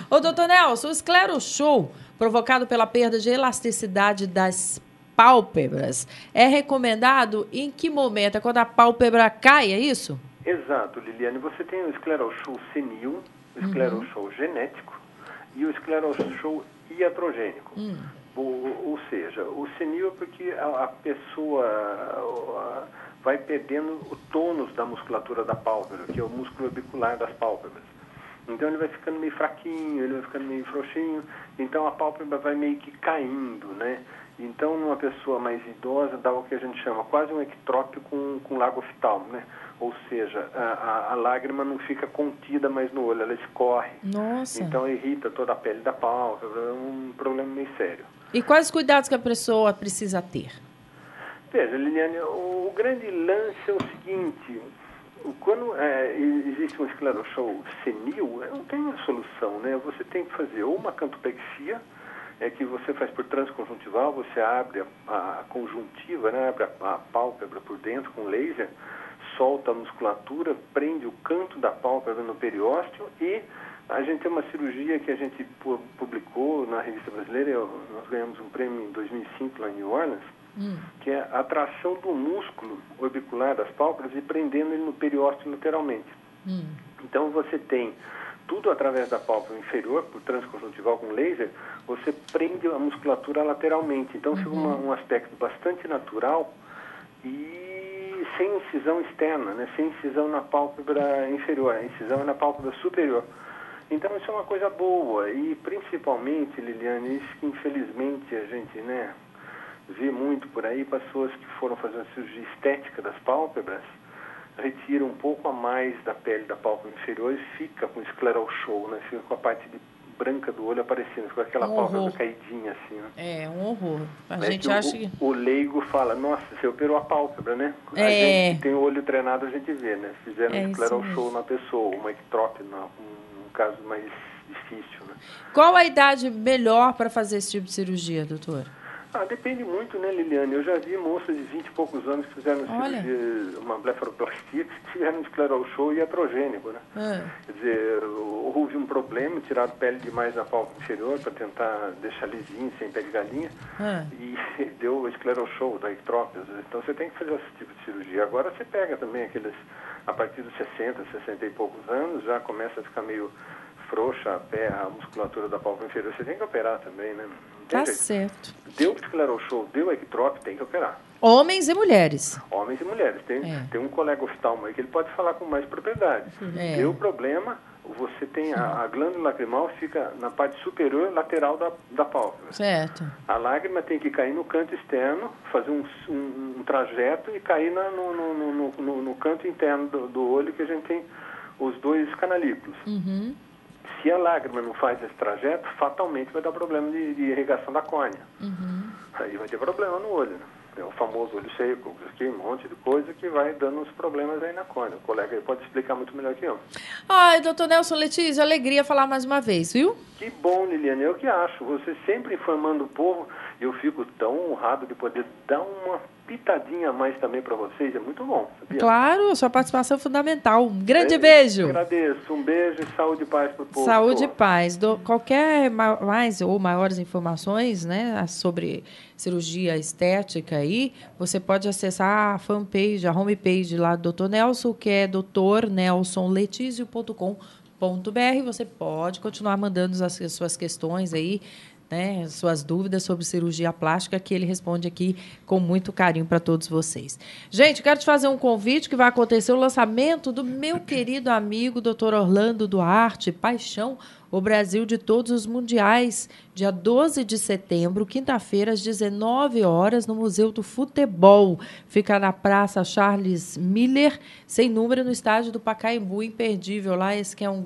Ô, doutor Nelson, o Esclero Show, provocado pela perda de elasticidade das pálpebras, é recomendado em que momento? É quando a pálpebra cai, é isso? Exato, Liliane. Você tem o Esclero Show senil, o Esclero Show genético e o Esclero Show iatrogênico. Ou seja, o senil é porque a pessoa... vai perdendo o tônus da musculatura da pálpebra, que é o músculo orbicular das pálpebras. Então, ele vai ficando meio fraquinho, ele vai ficando meio frouxinho, então a pálpebra vai meio que caindo, né? Então, numa pessoa mais idosa, dá o que a gente chama quase um ectrópio com lago oftalmo, né? Ou seja, a lágrima não fica contida mais no olho, ela escorre. Nossa! Então, irrita toda a pele da pálpebra, é um problema meio sério. E quais os cuidados que a pessoa precisa ter? Veja, Liliane, o grande lance é o seguinte, quando existe um escleroshow senil, não tem uma solução, né? Você tem que fazer ou uma cantopexia, que você faz por transconjuntival, você abre a conjuntiva, né? Abre a pálpebra por dentro com laser, solta a musculatura, prende o canto da pálpebra no periósteo e a gente tem uma cirurgia que a gente publicou na Revista Brasileira, nós ganhamos um prêmio em 2005 lá em New Orleans, que é a atração do músculo orbicular das pálpebras e prendendo ele no periósteo lateralmente. Então, você tem tudo através da pálpebra inferior, por transconjuntival com laser, você prende a musculatura lateralmente. Então, fica um aspecto bastante natural e sem incisão externa, né? Sem incisão na pálpebra inferior, a incisão é na pálpebra superior. Então, isso é uma coisa boa e, principalmente, Liliane, isso que infelizmente a gente, né, vê muito por aí, pessoas que foram fazer uma cirurgia estética das pálpebras, retiram um pouco a mais da pele da pálpebra inferior e fica com escleroshow, né? Fica com a parte branca do olho aparecendo, com aquela pálpebra caidinha assim, né? É, um horror. A É gente que acha que... o leigo fala, nossa, você operou a pálpebra, né? A É. gente que tem o olho treinado, a gente vê, né? Fizeram É um isso escleral mesmo. show na pessoa, uma ectrópia, um caso mais difícil, né? Qual a idade melhor para fazer esse tipo de cirurgia, doutor? Depende muito, né, Liliane? Eu já vi moças de 20 e poucos anos que fizeram Olha. cirurgia, uma blefaroplastia, que tiveram escleral show iatrogênico, né? Quer dizer, houve um problema, tiraram pele demais na pálpebra inferior para tentar deixar lisinho, sem pé de galinha, e deu o escleral show da ectrópia. Então você tem que fazer esse tipo de cirurgia. Agora você pega também aqueles, a partir dos 60, 60 e poucos anos, já começa a ficar meio frouxa a musculatura da pálpebra inferior. Você tem que operar também, né? Não tem Tá jeito. certo. Deu escleral show, deu ectrópia, tem que operar. Homens e mulheres. Homens e mulheres. Tem um colega oftalmo aí que ele pode falar com mais propriedade. Deu problema, você tem a glândula lacrimal fica na parte superior lateral da pálpebra. Certo. A lágrima tem que cair no canto externo, fazer um trajeto e cair no canto interno do olho, que a gente tem os dois canalículos. Se a lágrima não faz esse trajeto, fatalmente vai dar problema de irrigação da córnea. Aí vai ter problema no olho, né? É o famoso olho seco, aqui, um monte de coisa que vai dando uns problemas aí na córnea. O colega aí pode explicar muito melhor que eu. Ai, doutor Nelson Letícia, alegria falar mais uma vez, viu? Que bom, Liliane, eu que acho. Você sempre informando o povo, eu fico tão honrado de poder dar uma pitadinha a mais também para vocês. É muito bom, sabia? Claro, sua participação é fundamental. Um grande beijo. Agradeço. Um beijo e saúde e paz para o povo. Saúde e paz. Qualquer mais ou maiores informações, né, sobre cirurgia estética aí, você pode acessar a fanpage, a homepage lá do Dr. Nelson, que é drnelsonletizio.com.br. Você pode continuar mandando as suas questões aí, né, suas dúvidas sobre cirurgia plástica, que ele responde aqui com muito carinho para todos vocês. Gente, quero te fazer um convite que vai acontecer o lançamento do meu querido amigo Dr. Orlando Duarte, Paixão, o Brasil de todos os mundiais, dia 12 de setembro, quinta-feira, às 19 horas, no Museu do Futebol. Fica na Praça Charles Miller, sem número, no estádio do Pacaembu, imperdível lá. Esse que é um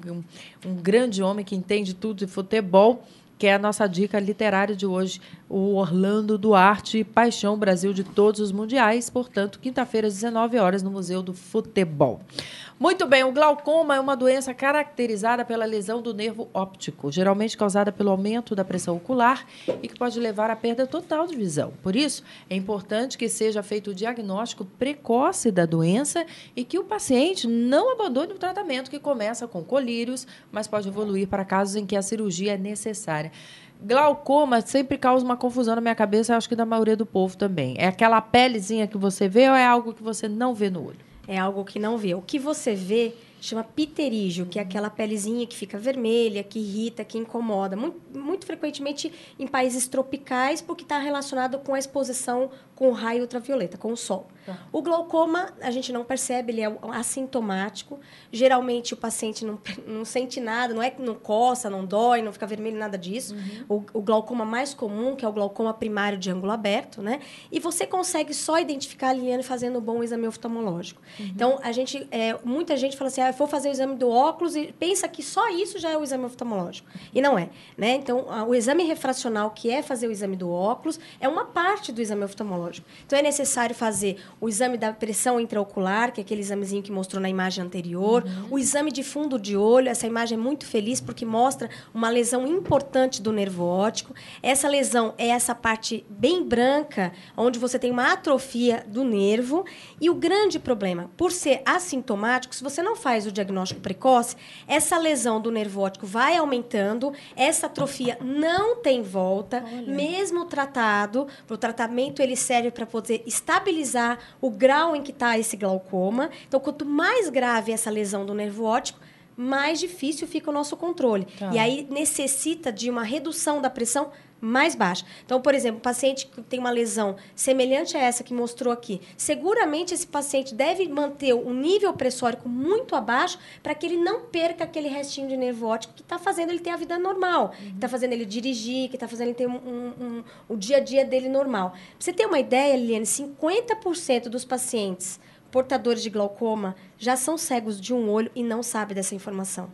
grande homem que entende tudo de futebol, que é a nossa dica literária de hoje, o Orlando Duarte, Paixão, Brasil de todos os mundiais. Portanto, quinta-feira, às 19 horas, no Museu do Futebol. Muito bem, o glaucoma é uma doença caracterizada pela lesão do nervo óptico, geralmente causada pelo aumento da pressão ocular e que pode levar à perda total de visão. Por isso, é importante que seja feito o diagnóstico precoce da doença e que o paciente não abandone o tratamento, que começa com colírios, mas pode evoluir para casos em que a cirurgia é necessária. Glaucoma sempre causa uma confusão na minha cabeça, acho que da maioria do povo também. É aquela pelezinha que você vê ou é algo que você não vê no olho? É algo que não vê. O que você vê chama pterígio, que é aquela pelezinha que fica vermelha, que irrita, que incomoda. Muito frequentemente em países tropicais, porque está relacionado com a exposição com o raio ultravioleta, com o sol. O glaucoma, a gente não percebe, ele é assintomático. Geralmente, o paciente não sente nada, não é que não coça, não dói, não fica vermelho, nada disso. O glaucoma mais comum, que é o glaucoma primário de ângulo aberto, né? E você consegue só identificar a Liliane fazendo um bom exame oftalmológico. Então, muita gente fala assim, eu vou fazer o exame do óculos e pensa que só isso já é o exame oftalmológico. E não é, né? Então, o exame refracional, que é fazer o exame do óculos, é uma parte do exame oftalmológico. Então, é necessário fazer o exame da pressão intraocular, que é aquele examezinho que mostrou na imagem anterior, o exame de fundo de olho, essa imagem é muito feliz porque mostra uma lesão importante do nervo óptico. Essa lesão é essa parte bem branca, onde você tem uma atrofia do nervo. E o grande problema, por ser assintomático, se você não faz o diagnóstico precoce, essa lesão do nervo óptico vai aumentando, essa atrofia não tem volta, mesmo tratado, o tratamento ele serve para poder estabilizar o grau em que está esse glaucoma. Então, quanto mais grave essa lesão do nervo óptico, mais difícil fica o nosso controle. E aí necessita de uma redução da pressão mais baixa. Então, por exemplo, o paciente que tem uma lesão semelhante a essa que mostrou aqui, seguramente esse paciente deve manter um nível pressórico muito abaixo para que ele não perca aquele restinho de nervo óptico que está fazendo ele ter a vida normal, que está fazendo ele dirigir, que está fazendo ele ter o dia a dia dele normal. Pra você ter uma ideia, Liliane, 50% dos pacientes portadores de glaucoma já são cegos de um olho e não sabem dessa informação.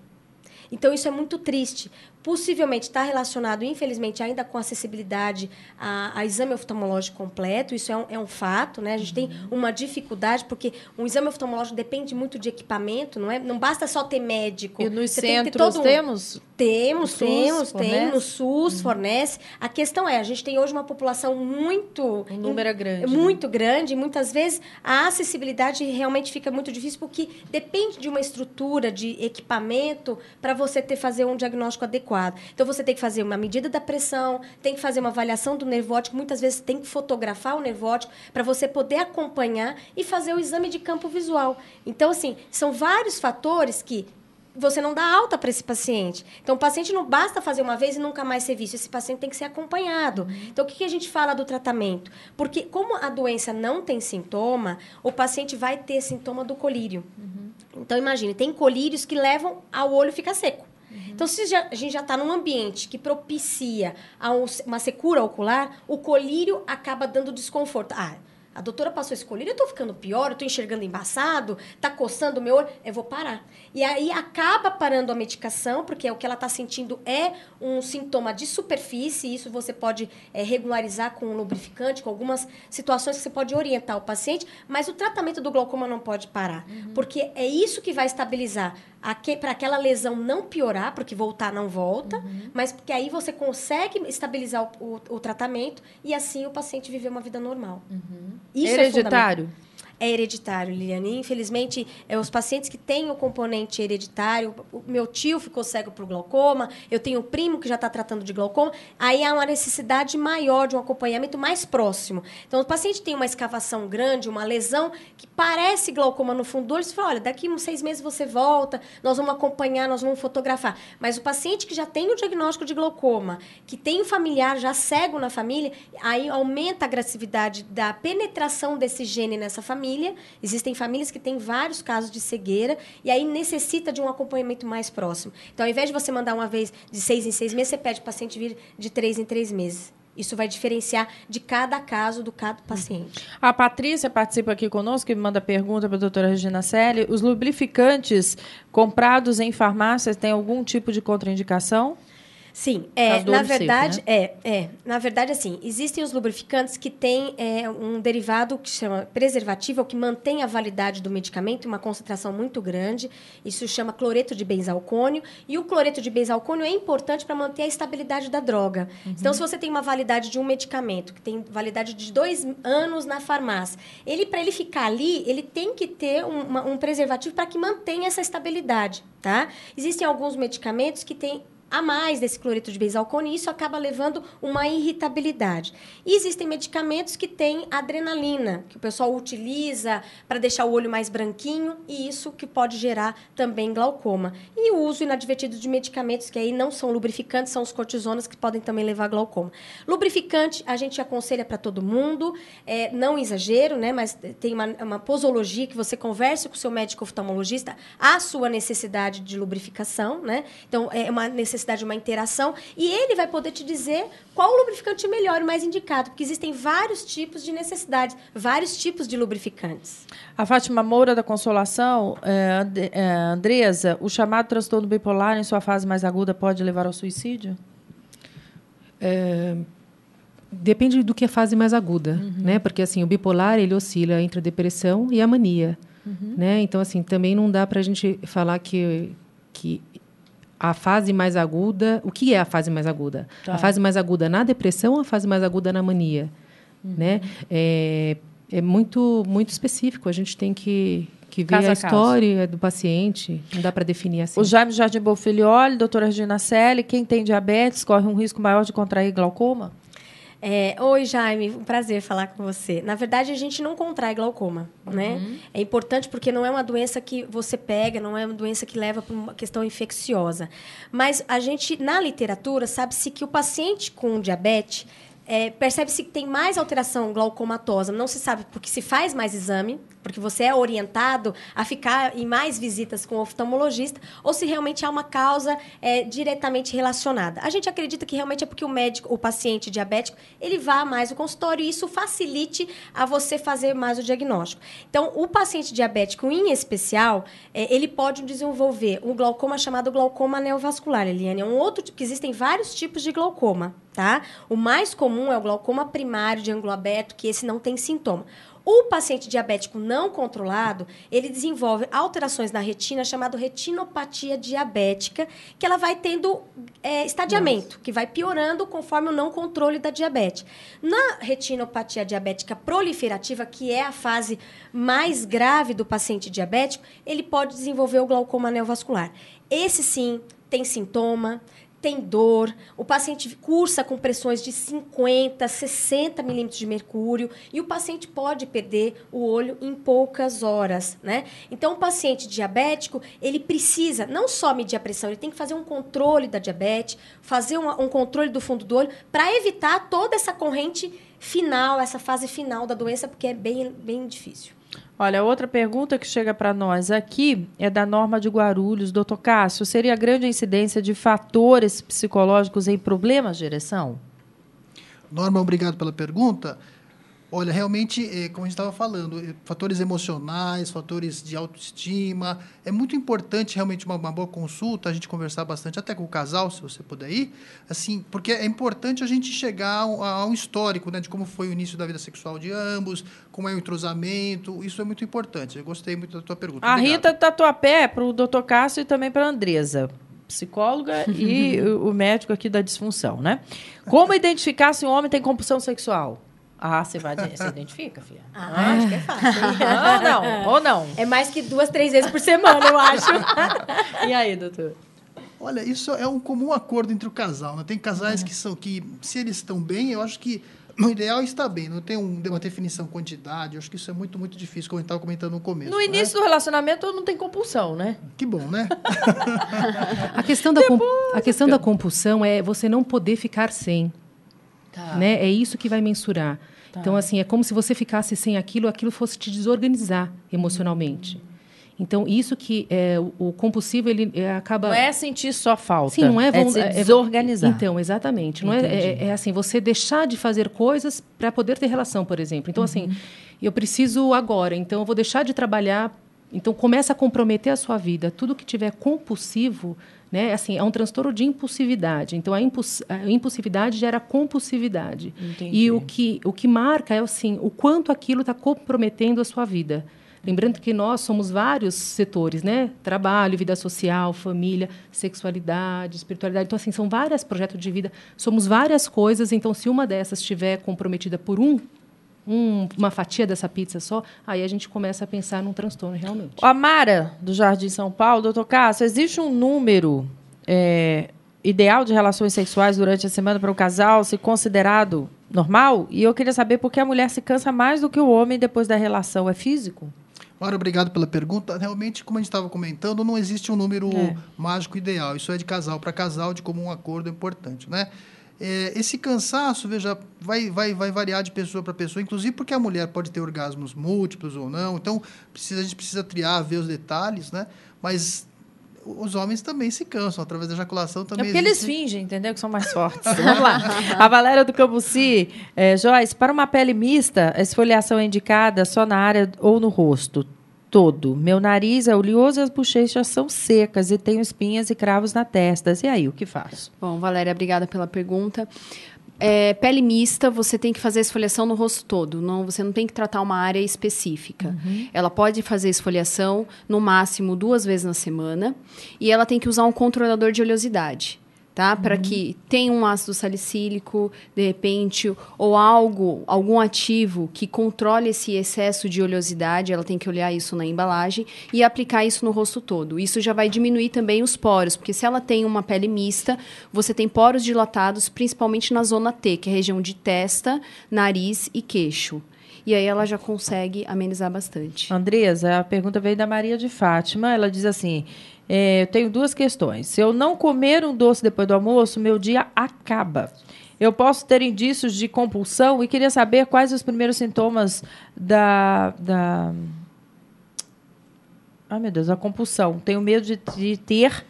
Então, isso é muito triste, possivelmente está relacionado, infelizmente, ainda com acessibilidade a exame oftalmológico completo. Isso é um fato, né? A gente tem uma dificuldade, porque um exame oftalmológico depende muito de equipamento, não é? Não basta só ter médico. E nos Você tem que ter centros todo temos? Temos, fornece? no SUS fornece. A questão é, a gente tem hoje uma população muito... Um número grande. Muito grande, e muitas vezes a acessibilidade realmente fica muito difícil, porque depende de uma estrutura, de equipamento, para você fazer um diagnóstico adequado. Então, você tem que fazer uma medida da pressão, tem que fazer uma avaliação do nervo óptico, muitas vezes tem que fotografar o nervo óptico para você poder acompanhar e fazer o exame de campo visual. Então, assim, são vários fatores que você não dá alta para esse paciente. Então, o paciente não basta fazer uma vez e nunca mais ser visto. Esse paciente tem que ser acompanhado. Então, o que a gente fala do tratamento? Porque, como a doença não tem sintoma, o paciente vai ter sintoma do colírio. Então, imagine, tem colírios que levam ao olho ficar seco. Então, se a gente já está num ambiente que propicia uma secura ocular, o colírio acaba dando desconforto. A doutora passou esse colírio, eu estou ficando pior, eu estou enxergando embaçado, está coçando o meu olho, eu vou parar. E aí acaba parando a medicação, porque o que ela está sentindo é um sintoma de superfície, e isso você pode regularizar com um lubrificante, com algumas situações que você pode orientar o paciente, mas o tratamento do glaucoma não pode parar, porque é isso que vai estabilizar para aquela lesão não piorar, porque voltar não volta, mas porque aí você consegue estabilizar o tratamento e assim o paciente viver uma vida normal. Isso hereditário? É hereditário, Liliane. Infelizmente, os pacientes que têm o componente hereditário, o meu tio ficou cego por glaucoma, eu tenho um primo que já está tratando de glaucoma, aí há uma necessidade maior de um acompanhamento mais próximo. Então, o paciente tem uma escavação grande, uma lesão que parece glaucoma no fundo do olho, você fala, olha, daqui uns 6 meses você volta, nós vamos acompanhar, nós vamos fotografar. Mas o paciente que já tem o diagnóstico de glaucoma, que tem um familiar já cego na família, aí aumenta a agressividade da penetração desse gene nessa família. Existem famílias que têm vários casos de cegueira e aí necessita de um acompanhamento mais próximo. Então, ao invés de você mandar uma vez de 6 em 6 meses, você pede o paciente vir de 3 em 3 meses. Isso vai diferenciar de cada caso do cada paciente. A Patrícia participa aqui conosco e manda pergunta para a doutora Regina Celli. Os lubrificantes comprados em farmácias têm algum tipo de contraindicação? Sim, na verdade, assim, existem os lubrificantes que têm um derivado que chama preservativo, que mantém a validade do medicamento, uma concentração muito grande. Isso chama cloreto de benzalcônio. E o cloreto de benzalcônio é importante para manter a estabilidade da droga. Então, se você tem uma validade de um medicamento, que tem validade de 2 anos na farmácia, para ele ficar ali, ele tem que ter um preservativo para que mantenha essa estabilidade, tá? Existem alguns medicamentos que têm a mais desse cloreto de benzalcônio, e isso acaba levando uma irritabilidade. E existem medicamentos que têm adrenalina, que o pessoal utiliza para deixar o olho mais branquinho, e isso que pode gerar também glaucoma. E o uso inadvertido de medicamentos que aí não são lubrificantes, são os cortisonas, que podem também levar a glaucoma. Lubrificante, a gente aconselha para todo mundo, não exagero, né, mas tem uma posologia que você converse com o seu médico oftalmologista a sua necessidade de lubrificação, né? Então, é uma necessidade de uma interação, e ele vai poder te dizer qual o lubrificante melhor e mais indicado, porque existem vários tipos de necessidades, vários tipos de lubrificantes. A Fátima Moura, da Consolação, Andresa, o chamado transtorno bipolar, em sua fase mais aguda, pode levar ao suicídio? Depende do que é a fase mais aguda, né? Porque assim, o bipolar ele oscila entre a depressão e a mania, né? Então assim, também não dá para a gente falar que a fase mais aguda... O que é a fase mais aguda? Tá. A fase mais aguda na depressão ou a fase mais aguda na mania? Né? É muito, muito específico. A gente tem que ver a história do paciente. Não dá para definir assim. O Jaime Jardim Bonfilioli, doutora Regina Celli, quem tem diabetes corre um risco maior de contrair glaucoma? Oi, Jaime, um prazer falar com você. Na verdade, a gente não contrai glaucoma, né? É importante porque não é uma doença que você pega, não é uma doença que leva para uma questão infecciosa. Mas a gente, na literatura, sabe-se que o paciente com diabetes, percebe-se que tem mais alteração glaucomatosa. Não se sabe porque se faz mais exame, porque você é orientado a ficar em mais visitas com o oftalmologista, ou se realmente há uma causa diretamente relacionada. A gente acredita que realmente é porque o paciente diabético, ele vá mais ao consultório e isso facilite a você fazer mais o diagnóstico. Então, o paciente diabético, em especial, ele pode desenvolver um glaucoma chamado glaucoma neovascular, Eliane. É um outro, que existem vários tipos de glaucoma, tá? O mais comum é o glaucoma primário de ângulo aberto, que esse não tem sintoma. O paciente diabético não controlado, ele desenvolve alterações na retina, chamado retinopatia diabética, que ela vai tendo estadiamento, que vai piorando conforme o não controle da diabetes. Na retinopatia diabética proliferativa, que é a fase mais grave do paciente diabético, ele pode desenvolver o glaucoma neovascular. Esse, sim, tem sintoma, tem dor, o paciente cursa com pressões de 50, 60 milímetros de mercúrio e o paciente pode perder o olho em poucas horas, né? Então, o paciente diabético, ele precisa não só medir a pressão, ele tem que fazer um controle da diabetes, fazer um controle do fundo do olho para evitar toda essa corrente final, essa fase final da doença, porque é bem, bem difícil. Olha, outra pergunta que chega para nós aqui é da Norma de Guarulhos. Doutor Cássio, seria grande a incidência de fatores psicológicos em problemas de ereção? Norma, obrigado pela pergunta. Olha, realmente, como a gente estava falando, fatores emocionais, fatores de autoestima, é muito importante realmente uma boa consulta, a gente conversar bastante, até com o casal, se você puder ir, assim, porque é importante a gente chegar a um histórico, né, de como foi o início da vida sexual de ambos, como é o entrosamento, isso é muito importante. Eu gostei muito da tua pergunta. A Obrigado. Rita Tatuapé, para o doutor Cássio e também para a Andresa, psicóloga e o médico aqui da disfunção, né? Como identificar se um homem tem compulsão sexual? Ah, você identifica, filha? Acho que é fácil. Ou não? É mais que 2, 3 vezes por semana, eu acho. E aí, doutor? Olha, isso é um comum acordo entre o casal, né? Tem casais que, se eles estão bem, eu acho que o ideal é estar bem, não tem uma definição quantidade, eu acho que isso é muito, muito difícil, como a gente estava comentando no começo. No início do relacionamento não tem compulsão, né? Que bom, né? A questão da compulsão é você não poder ficar sem. Tá. Né? É isso que vai mensurar. Tá. Então, assim, é como se você ficasse sem aquilo fosse te desorganizar emocionalmente. Então, isso que o compulsivo, ele acaba... Não é sentir só falta. Sim, não é... se desorganizar. Então, exatamente. Não é assim, você deixar de fazer coisas para poder ter relação, por exemplo. Então, assim, eu preciso agora, então eu vou deixar de trabalhar. Então, começa a comprometer a sua vida. Tudo que tiver compulsivo... Né? Assim, é um transtorno de impulsividade. Então, a impulsividade gera compulsividade. Entendi. E o que marca é assim, o quanto aquilo está comprometendo a sua vida. Lembrando que nós somos vários setores, né? Trabalho, vida social, família, sexualidade, espiritualidade. Então, assim, são vários projetos de vida. Somos várias coisas. Então, se uma dessas estiver comprometida por uma fatia dessa pizza só, aí a gente começa a pensar num transtorno realmente. A Mara, do Jardim São Paulo, doutor Cássio, existe um número ideal de relações sexuais durante a semana para o casal ser considerado normal? E eu queria saber por que a mulher se cansa mais do que o homem depois da relação. É físico? Mara, obrigado pela pergunta. Realmente, como a gente estava comentando, não existe um número mágico ideal. Isso é de casal para casal, de comum acordo, é importante, né? Esse cansaço, veja, vai variar de pessoa para pessoa, inclusive porque a mulher pode ter orgasmos múltiplos ou não, então a gente precisa triar, ver os detalhes, né? Mas os homens também se cansam, através da ejaculação também. É porque eles fingem, entendeu? Que são mais fortes. Vamos lá. A Valéria do Cambuci, Joyce, para uma pele mista, a esfoliação é indicada só na área ou no rosto? Todo. Meu nariz é oleoso e as bochechas são secas e tenho espinhas e cravos na testa. E aí, o que faço? Bom, Valéria, obrigada pela pergunta. Pele mista, você tem que fazer a esfoliação no rosto todo. Você não tem que tratar uma área específica. Ela pode fazer esfoliação no máximo 2 vezes na semana e ela tem que usar um controlador de oleosidade. Tá? Para que tenha um ácido salicílico, de repente, ou algum ativo que controle esse excesso de oleosidade, ela tem que olhar isso na embalagem e aplicar isso no rosto todo. Isso já vai diminuir também os poros, porque se ela tem uma pele mista, você tem poros dilatados, principalmente na zona T, que é a região de testa, nariz e queixo. E aí ela já consegue amenizar bastante. Andresa, a pergunta veio da Maria de Fátima. Ela diz assim, eu tenho 2 questões. Se eu não comer um doce depois do almoço, meu dia acaba. eu posso ter indícios de compulsão e queria saber quais os primeiros sintomas da ai, meu Deus, a compulsão. Tenho medo de ter,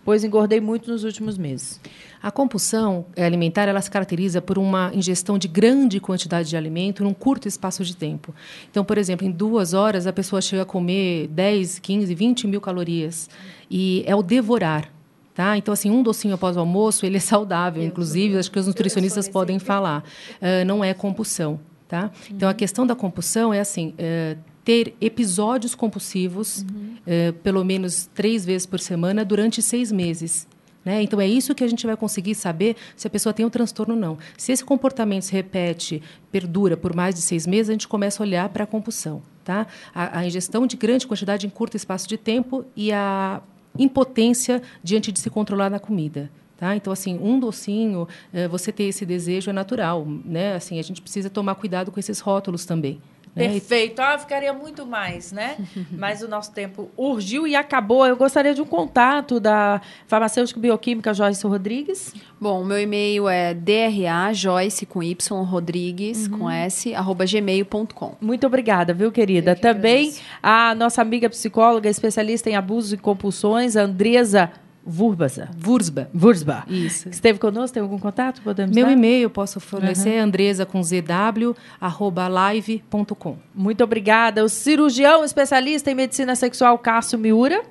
pois engordei muito nos últimos meses. A compulsão alimentar, ela se caracteriza por uma ingestão de grande quantidade de alimento num curto espaço de tempo. Então, por exemplo, em 2 horas, a pessoa chega a comer 10, 15, 20 mil calorias. E é o devorar. Tá? Então, assim, um docinho após o almoço, ele é saudável. Inclusive, acho que os nutricionistas podem falar. Não é compulsão. Tá? Então, a questão da compulsão é assim... ter episódios compulsivos, pelo menos 3 vezes por semana, durante 6 meses. Né? Então, é isso que a gente vai conseguir saber se a pessoa tem um transtorno ou não. Se esse comportamento se repete, perdura por mais de 6 meses, a gente começa a olhar para a compulsão. Tá? A ingestão de grande quantidade em curto espaço de tempo e a impotência diante de se controlar na comida. Tá? Então, assim, um docinho, você ter esse desejo é natural. Né? Assim, a gente precisa tomar cuidado com esses rótulos também. Perfeito. Ficaria muito mais, né? Mas o nosso tempo urgiu e acabou. Eu gostaria de um contato da farmacêutica bioquímica Joyce Rodrigues. Bom, o meu e-mail é drajoyce, com Y, Rodrigues, com S, @gmail.com. Muito obrigada, viu, querida? Também a nossa amiga psicóloga, especialista em abusos e compulsões, Andresa Wurzba. Isso. Esteve conosco, tem algum contato? Podemos Meu dar? e-mail eu posso fornecer, Andresa com ZW, @live.com. Muito obrigada. O cirurgião especialista em medicina sexual, Cássio Miura.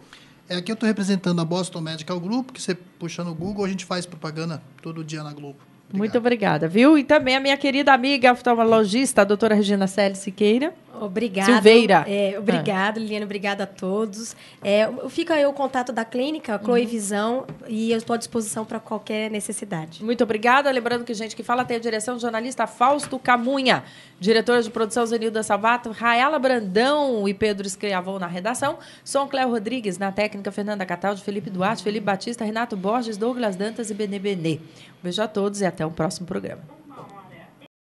Aqui eu estou representando a Boston Medical Group, que você puxa no Google, a gente faz propaganda todo dia na Globo. Obrigado. Muito obrigada, viu? E também a minha querida amiga oftalmologista, a doutora Regina Celi Siqueira. Obrigada. Silveira. Obrigada, Liliana. Obrigada a todos. Fica aí o contato da clínica, Chloe Visão, e eu estou à disposição para qualquer necessidade. Muito obrigada. Lembrando que Gente que Fala tem a direção do jornalista Fausto Camunha, diretora de produção Zenilda Salvato, Raela Brandão e Pedro Escriavão na redação, Som Cléo Rodrigues na técnica, Fernanda Cataldi, Felipe Duarte, Felipe Batista, Renato Borges, Douglas Dantas e Benê Benê. Um beijo a todos e até o próximo programa.